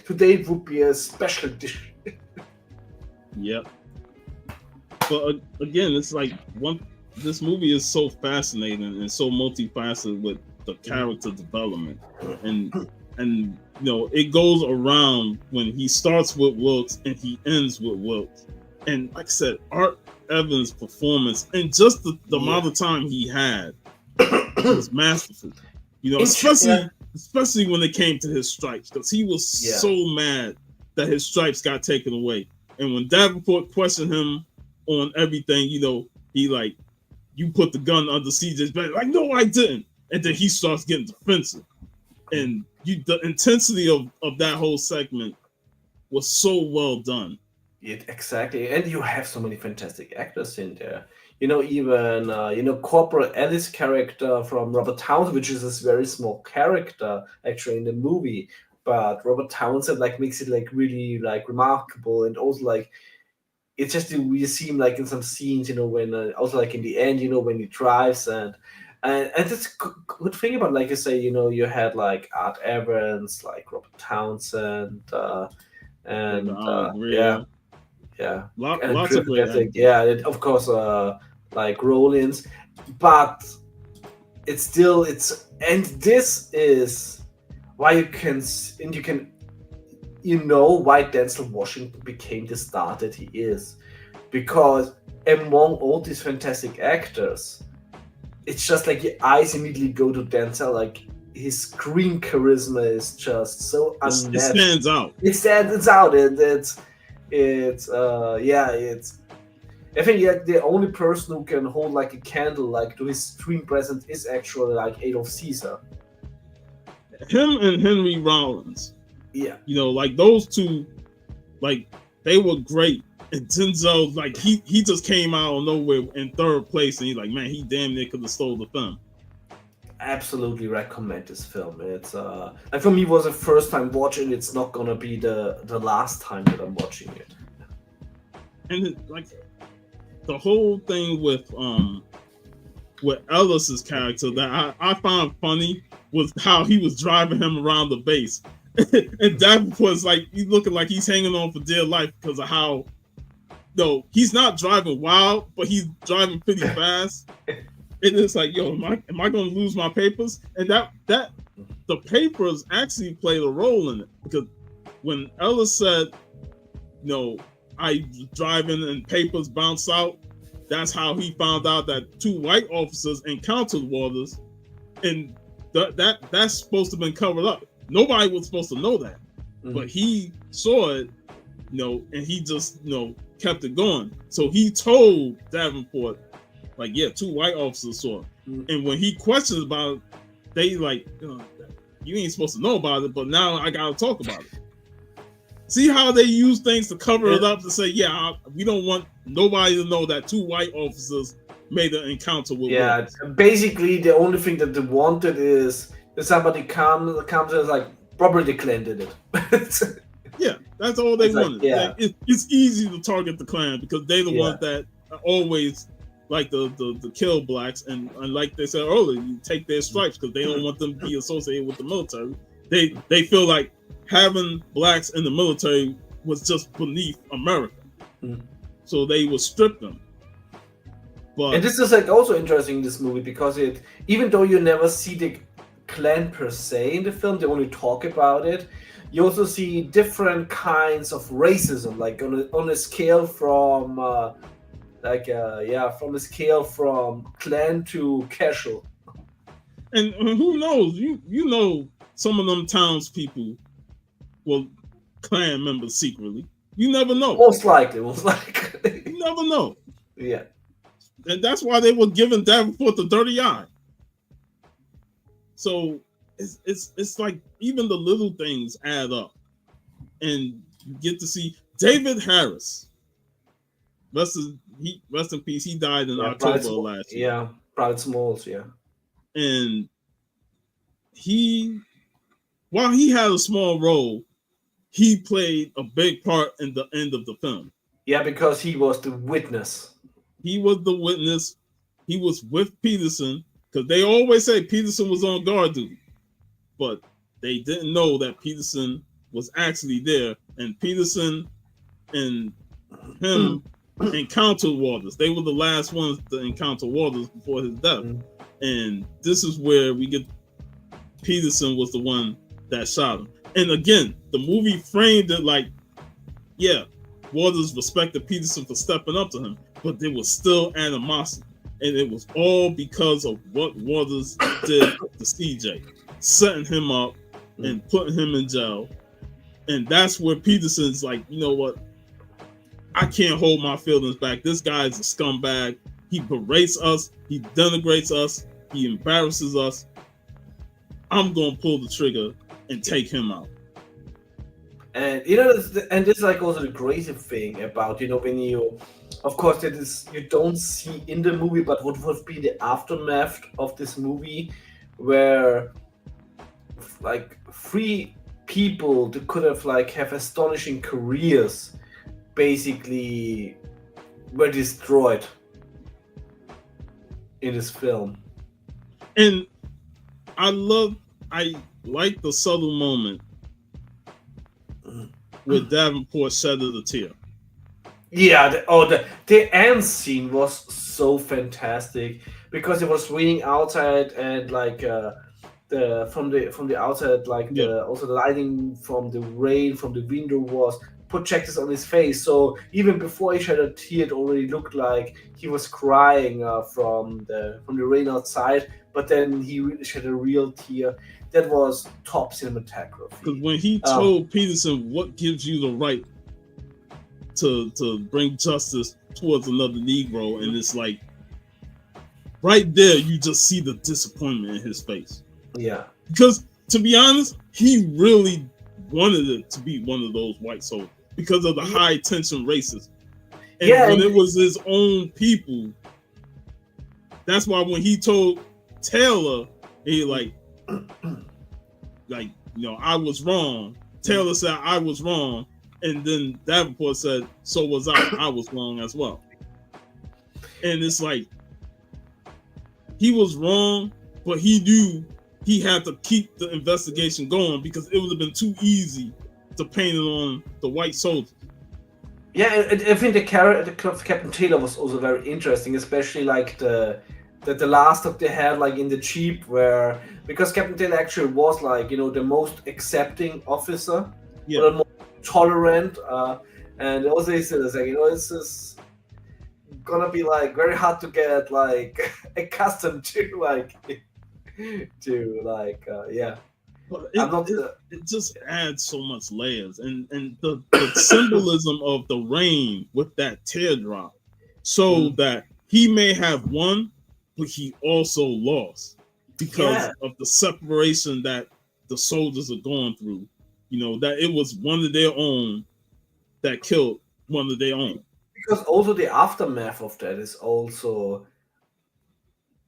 Today it would be a special edition. Yep. But again, it's like this movie is so fascinating and so multifaceted with the character development, and it goes around when he starts with Wilkes and he ends with Wilkes. And like I said, Art Evans' performance and just the amount of time he had was masterful. Especially when it came to his stripes, because he was so mad that his stripes got taken away. And when Davenport questioned him on everything, he like, you put the gun under CJ's back. Like, no, I didn't. And then he starts getting defensive. And the intensity of that whole segment was so well done. Exactly. And you have so many fantastic actors in there. Even Corporal Ellis' character from Robert Townsend, which is this very small character actually in the movie, but Robert Townsend like makes it like really like remarkable, and also like it's just we see him like in some scenes, when also like in the end, when he drives and it's good thing about, like you say, you had like Art Evans, like Robert Townsend, and lots of great actors. of course, like Rollins, but this is why why Denzel Washington became the star that he is, because among all these fantastic actors, it's just like your eyes immediately go to Denzel. Like his screen charisma is just so unnatural. It stands out. It's out, and I think the only person who can hold like a candle like to his screen presence is actually like Adolf Caesar. Him and Henry Rollins. Yeah. Like those two, like they were great. And Denzel, like he just came out of nowhere in third place, and he's like, man, he damn near could have stole the film. Absolutely recommend this film. It's like for me, it was the first time watching. It's not gonna be the last time that I'm watching it. And like the whole thing with Ellis's character that I found funny was how he was driving him around the base, And Davenport's like, he's looking like he's hanging on for dear life because of how, no, he's not driving wild, but he's driving pretty fast. And it's like, yo, am I going to lose my papers? And that the papers actually played a role in it, because when Ellis said, no, I was driving and papers bounced out, that's how he found out that 2 white officers encountered Waters, and that's supposed to have been covered up. Nobody was supposed to know that, but he saw it, and he just, kept it going. So he told Davenport, like, yeah, 2 white officers saw it. And when he questions about it, they like, you ain't supposed to know about it, but now I gotta talk about it. See how they use things to cover it up, to say, yeah, we don't want nobody to know that 2 white officers made an encounter with Waters. Basically the only thing that they wanted is that somebody comes and is like, probably the Klan did it. Yeah, that's all they wanted. Like, it's easy to target the Klan because they're the ones that always like the kill blacks, and like they said earlier, you take their stripes because they don't want them to be associated with the military. They feel like having blacks in the military was just beneath America, so they would strip them. But and this is like also interesting in this movie because even though you never see the Klan per se in the film, they only talk about it. You also see different kinds of racism, like on a scale from from a scale from Klan to casual. And who knows? You know, some of them townspeople were Klan members secretly. You never know. Most likely. You never know. Yeah. And that's why they were giving Davenport the dirty eye. So it's like even the little things add up, and you get to see David Harris. Rest in peace. He died in October last year. Yeah, Private Smalls. Yeah, and while he had a small role, he played a big part in the end of the film. Yeah, because he was the witness. He was the witness. He was with Peterson, because they always say Peterson was on guard duty, but they didn't know that Peterson was actually there, and Peterson and him encountered Waters. They were the last ones to encounter Waters before his death. And this is where we get Peterson was the one that shot him. And again, the movie framed it like, yeah, Waters respected Peterson for stepping up to him, but there was still animosity. And it was all because of what Waters did to CJ, setting him up and putting him in jail. And that's where Peterson's like, you know what? I can't hold my feelings back. This guy is a scumbag. He berates us. He denigrates us. He embarrasses us. I'm going to pull the trigger and take him out. And this is like also the crazy thing about, when you, of course, that is you don't see in the movie, but what would be the aftermath of this movie, where like 3 people that could have astonishing careers basically were destroyed in this film. And I like the subtle moment where Davenport shedded a tear. Yeah, the end scene was so fantastic because it was raining outside, and like from the outside, like also the lighting from the rain from the window was projected on his face. So even before he shed a tear, it already looked like he was crying from the rain outside. But then he shed a real tear. That was top cinematography. Because when he told Peterson, "What gives you the right to bring justice towards another Negro?" and it's like right there, you just see the disappointment in his face. Yeah. Because to be honest, he really wanted it to be one of those white soldiers because of the high tension races. And when it was his own people, that's why when he told Taylor, he I was wrong. Taylor said I was wrong, and then Davenport said, so was I. I was wrong as well. And it's like he was wrong, but he knew he had to keep the investigation going because it would have been too easy to paint it on the white soldiers. Yeah, I think the character of Captain Taylor was also very interesting, especially like the last talk they had like in the Jeep, where because Captain Taylor actually was like the most accepting officer, Yeah, or the most tolerant, and also he said it's like it's just gonna be like very hard to get like accustomed to like yeah. but I'm not it just adds so much layers, and the symbolism of the rain with that teardrop, so that he may have won, but he also lost because yeah, of the separation that the soldiers are going through. That it was one of their own that killed one of their own. because also the aftermath of that is also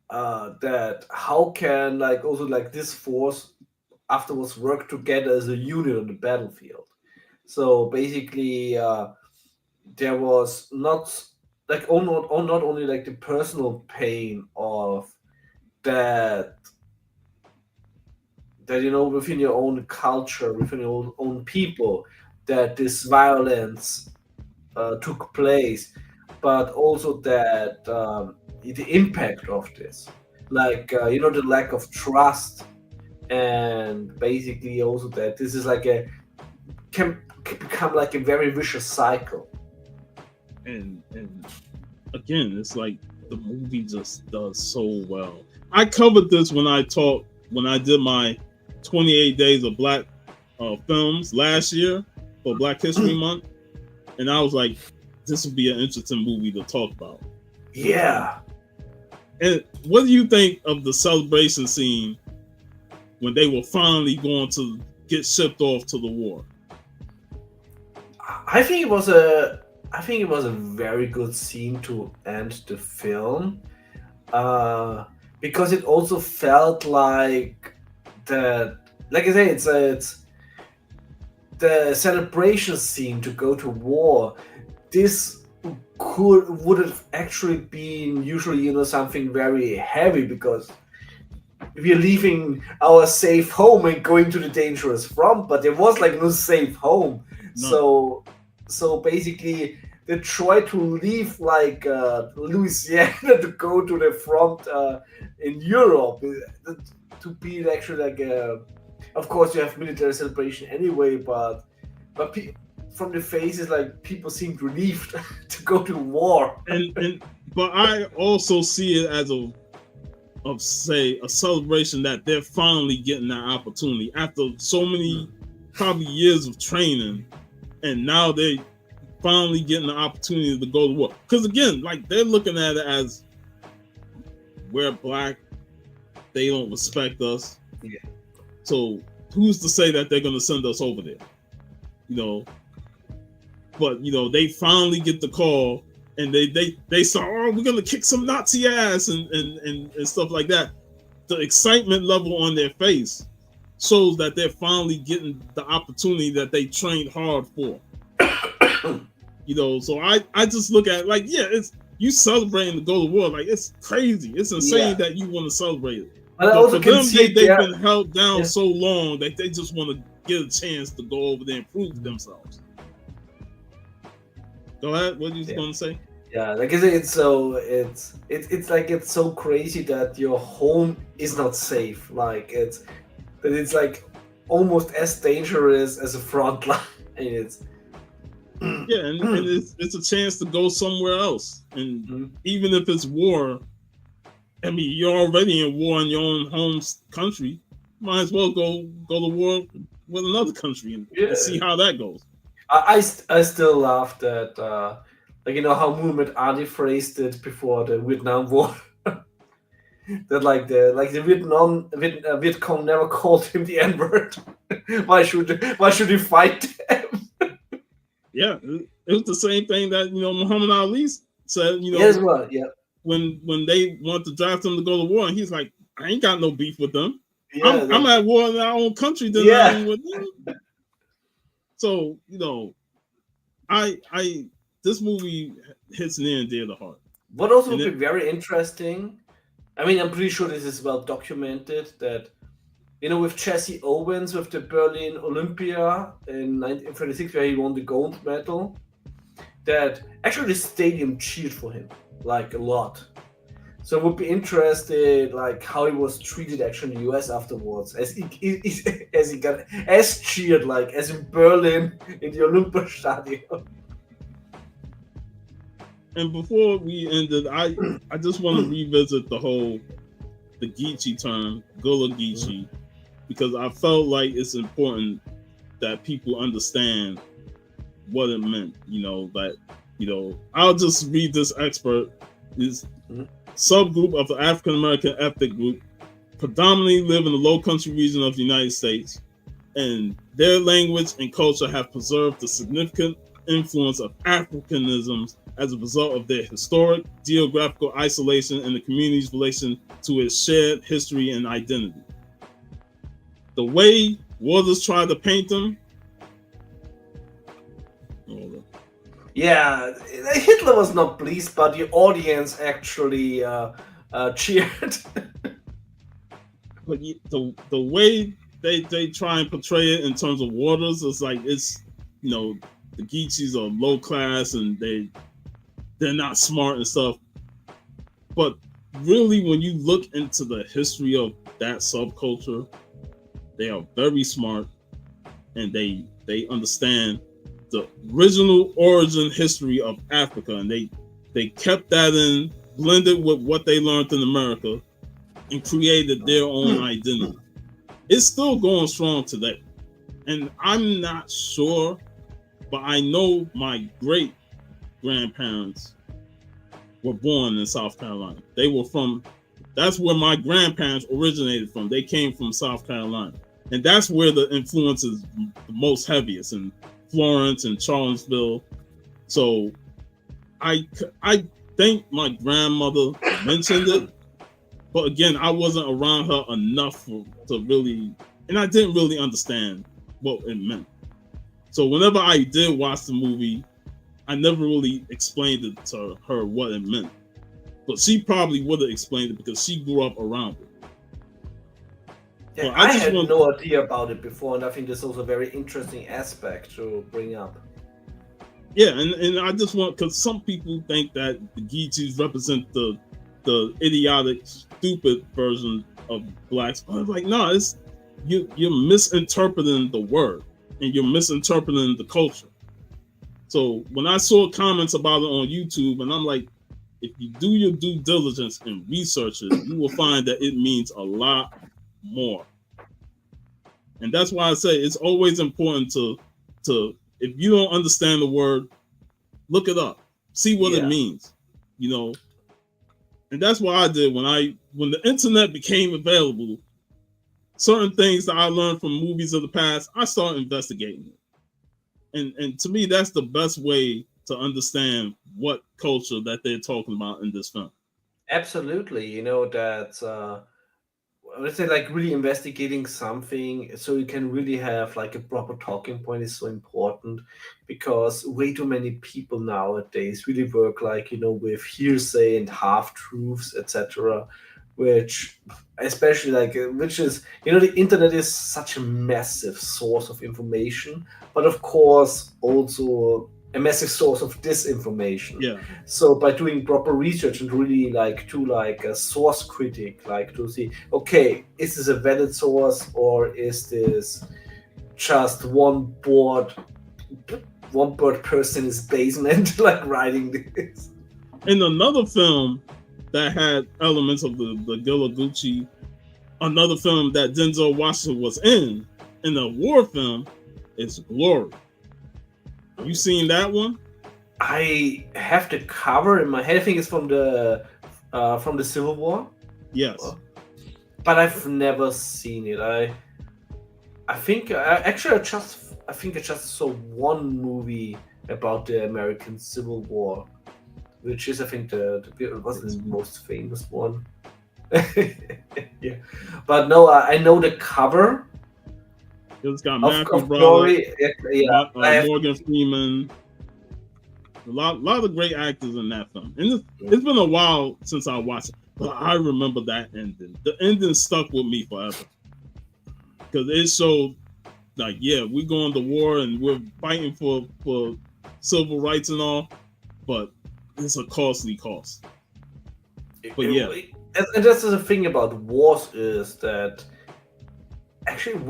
that how can like also like this force afterwards work together as a unit on the battlefield. So basically there was not like not only like the personal pain of that within your own culture, within your own people, that this violence took place, but also that the impact of this, like the lack of trust, and basically also that this is like can become like a very vicious cycle. And again, it's like the movie just does so well. I covered this when I did my 28 days of black films last year for Black History Month, and I was like, this would be an interesting movie to talk about. Yeah. And what do you think of the celebration scene when they were finally going to get shipped off to the war? I think it was a very good scene to end the film, because it also felt like that. Like I say, it's the celebration scene to go to war. This would have actually been usually something very heavy, because we're leaving our safe home and going to the dangerous front, but there was like no safe home. No. So basically they try to leave like Louisiana to go to the front in Europe, to be actually like of course you have military celebration anyway, but from the faces, like people seemed relieved to go to war. But I also see it as a celebration that they're finally getting that opportunity after so many probably years of training, and now they finally getting the opportunity to go to war. Because again, like they're looking at it as we're black, they don't respect us. Yeah. So who's to say that they're going to send us over there? But they finally get the call, and they saw, oh, we're gonna kick some Nazi ass and stuff like that. The excitement level on their face shows that they're finally getting the opportunity that they trained hard for. So I just look at it like, yeah, it's you celebrating to go to war. Like, it's crazy. It's insane that you want to celebrate it. But I also for them, they've yeah. been held down so long that they just want to get a chance to go over there and prove themselves. Go ahead. What are you going to say? Yeah, like I say, it's like it's so crazy that your home is not safe. Like it's like almost as dangerous as a front line. And it's and it's a chance to go somewhere else. And even if it's war, I mean, you're already in war in your own home country. Might as well go to war with another country and see how that goes. I still laugh that like how Muhammad Ali phrased it before the Vietnam War. That like the Viet Cong never called him the N-word. why should he fight them? Yeah, it was the same thing that Muhammad Ali said. As well, yeah. When they want to draft him to go to war, and he's like, I ain't got no beef with them. Yeah, I'm at war in our own country than I am with them. So I this movie hits near and dear to heart. What also would be very interesting, I mean, I'm pretty sure this is well documented, that with Jesse Owens with the Berlin Olympia in 1936, where he won the gold medal, that actually the stadium cheered for him like a lot. So I would be interested, like how he was treated actually in the US afterwards, as he got as cheered like as in Berlin in the Olympiastadion. And before we ended, I just want to revisit the Geechee term, Gullah Geechee, because I felt like it's important that people understand what it meant. I'll just read this expert. This subgroup of the African American ethnic group predominantly live in the low country region of the United States, and their language and culture have preserved the significant influence of Africanisms as a result of their historic geographical isolation and the community's relation to its shared history and identity. The way Waters tried to paint them. Yeah, Hitler was not pleased, but the audience actually cheered. But the way they try and portray it in terms of Waters is like the Geechees are low class and they're not smart and stuff. But really, when you look into the history of that subculture, they are very smart and they understand the original origin history of Africa, and they kept that in, blended with what they learned in America, and created their own identity. It's still going strong today. And I'm not sure, but I know my great grandparents were born in South Carolina. That's where my grandparents originated from. They came from South Carolina. And that's where the influence is the most heaviest, in Florence and Charlottesville. So I think my grandmother mentioned it, but again, I wasn't around her enough to really, and I didn't really understand what it meant. So whenever I did watch the movie, I never really explained it to her what it meant. But she probably would have explained it because she grew up around it. Yeah, I had no idea about it before, and I think this is also a very interesting aspect to bring up. Yeah, and I just want, because some people think that the Geechees represent the idiotic, stupid version of blacks. I was like, no, you're misinterpreting the word, and you're misinterpreting the culture. So when I saw comments about it on YouTube, and I'm like, if you do your due diligence and research it, you will find that it means a lot more. And that's why I say it's always important to if you don't understand the word, look it up, see what it means, And that's what I did when the internet became available. Certain things that I learned from movies of the past, I started investigating it. And to me, that's the best way to understand what culture that they're talking about in this film. Absolutely, that let's say like really investigating something so you can really have like a proper talking point is so important, because way too many people nowadays really work like with hearsay and half truths, etc., which especially which is the internet is such a massive source of information, but of course also a massive source of disinformation. Yeah. So by doing proper research and really do a source critic, to see, okay, is this a valid source or is this just one bored person in his basement writing this? In another film that had elements of the Gullah Geechee, another film that Denzel Washington was in a war film, is Glory. You seen that one? I have the cover in my head. I think it's from the Civil War. Yes. But I've never seen it. I think I just saw one movie about the American Civil War, which is I think it wasn't the most famous one. Yeah, but no, I know the cover. It's got Matthew Broderick, yeah, Morgan Freeman, a lot of great actors in that film. And it's been a while since I watched it, but I remember that ending. The ending stuck with me forever. because it showed like, yeah, we're going to war and we're fighting for civil rights and all, but it's a costly cost. But yeah, and that's the thing about wars is that actually,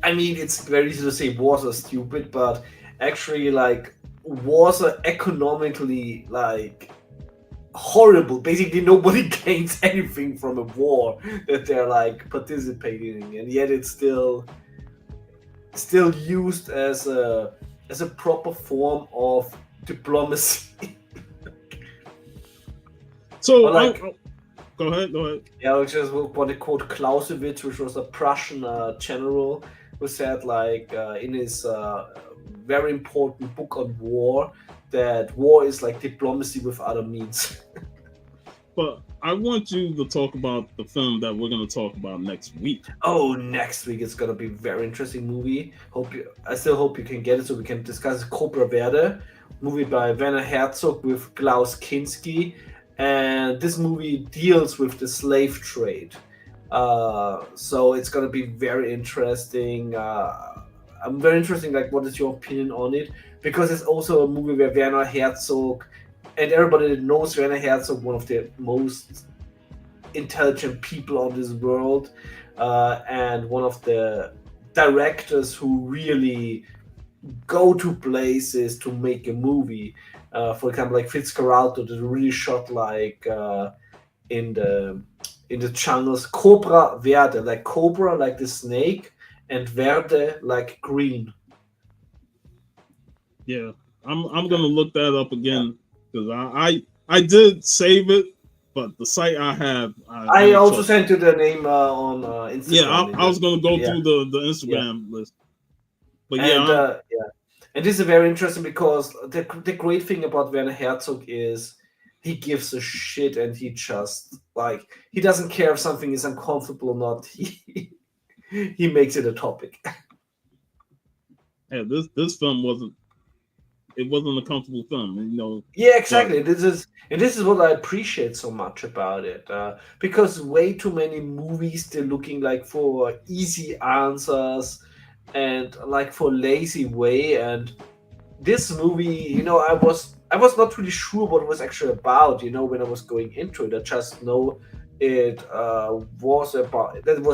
I mean, it's very easy to say wars are stupid, but actually, like wars are economically like horrible. Basically, nobody gains anything from a war that they're like participating in, and yet it's still used as a proper form of diplomacy. so like, go ahead. Yeah, which is what they called Clausewitz, which was a Prussian general who said, like, in his very important book on war, that war is like diplomacy with other means. But I want you to talk about the film that we're going to talk about next week. Oh, next week it's gonna be a very interesting movie. I still hope you can get it so we can discuss Cobra Verde, movie by Werner Herzog with Klaus Kinski, and this movie deals with the slave trade. So it's gonna be very interesting. I'm very interesting. Like, what is your opinion on it? Because it's also a movie where Werner Herzog, and everybody that knows Werner Herzog, one of the most intelligent people on this world, and one of the directors who really go to places to make a movie. For example, like Fitzcarraldo, that really shot like in the jungles. Cobra Verde, like cobra, like the snake, and verde, like green. Yeah, I'm gonna look that up again because I did save it, but the site I have, I also sent you the name on Instagram. Yeah, I was gonna go through the Instagram list, but and this is very interesting because the great thing about Werner Herzog is he gives a shit, and he just like, he doesn't care if something is uncomfortable or not. He makes it a topic. Yeah, this film wasn't a comfortable film, you know. Yeah, exactly. This is what I appreciate so much about it, because way too many movies, they're looking like for easy answers and like for lazy way. And this movie, I was not really sure what it was actually about. When I was going into it, I just know it was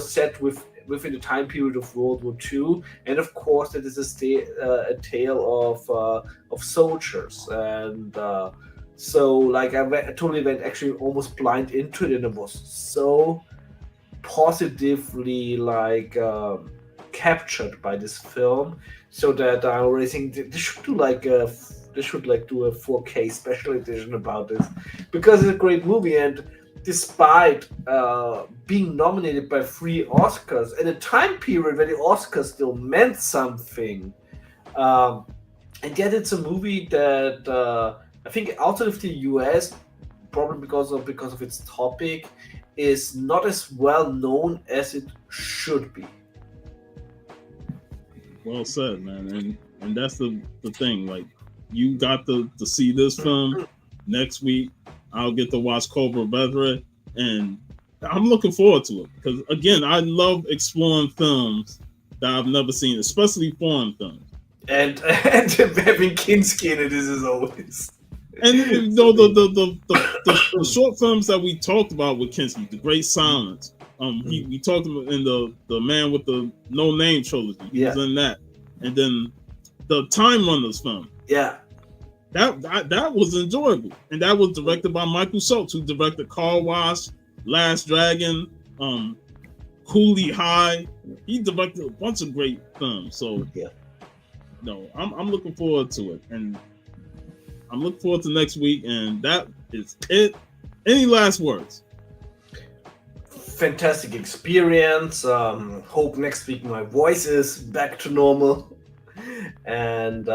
set within the time period of World War II, and of course that is a tale of soldiers. And so like I totally went actually almost blind into it, and it was so positively like captured by this film, so that I already think they should do do a 4K special edition about this, because it's a great movie. And despite being nominated by 3 Oscars in a time period where the Oscars still meant something, and yet it's a movie that I think outside of the US, probably because of its topic, is not as well known as it should be. Well said, man. And that's the thing. Like, you got to see this film next week. I'll get to watch Cobra Verde, and I'm looking forward to it because, again, I love exploring films that I've never seen, especially foreign films. And having Kinski in it is always. And the short films that we talked about with Kinski, The Great Silence. We talked about in the Man with the No Name trilogy. He was in that, and then the Time Runners film. Yeah. That was enjoyable, and that was directed by Michael Schultz, who directed Car Wash, Last Dragon, Cooley High. He directed a bunch of great films. So I'm looking forward to it, and I'm looking forward to next week. And that is it. Any last words? Fantastic experience. Hope next week my voice is back to normal. And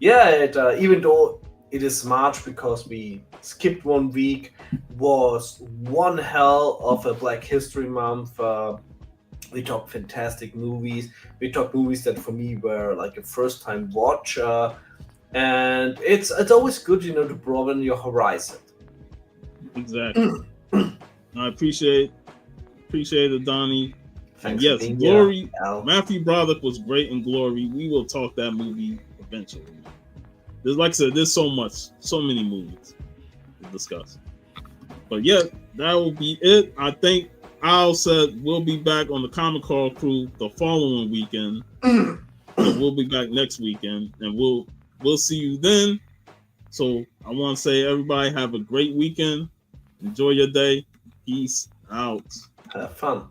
even though it is March, because we skipped 1 week, was one hell of a Black History Month. We talked fantastic movies. We talked movies that for me were like a first time watch. And it's always good, to broaden your horizon. Exactly. I appreciate it, Donnie. Thanks for yes, being Glory. here, Al. Matthew Broderick was great in Glory. We will talk that movie eventually. There's, like I said, there's so many movies to discuss. But yeah, that will be it. I think Al said we'll be back on the Comic Call crew the following weekend. And we'll be back next weekend, and we'll see you then. So I want to say, everybody, have a great weekend. Enjoy your day. Peace out. Have fun.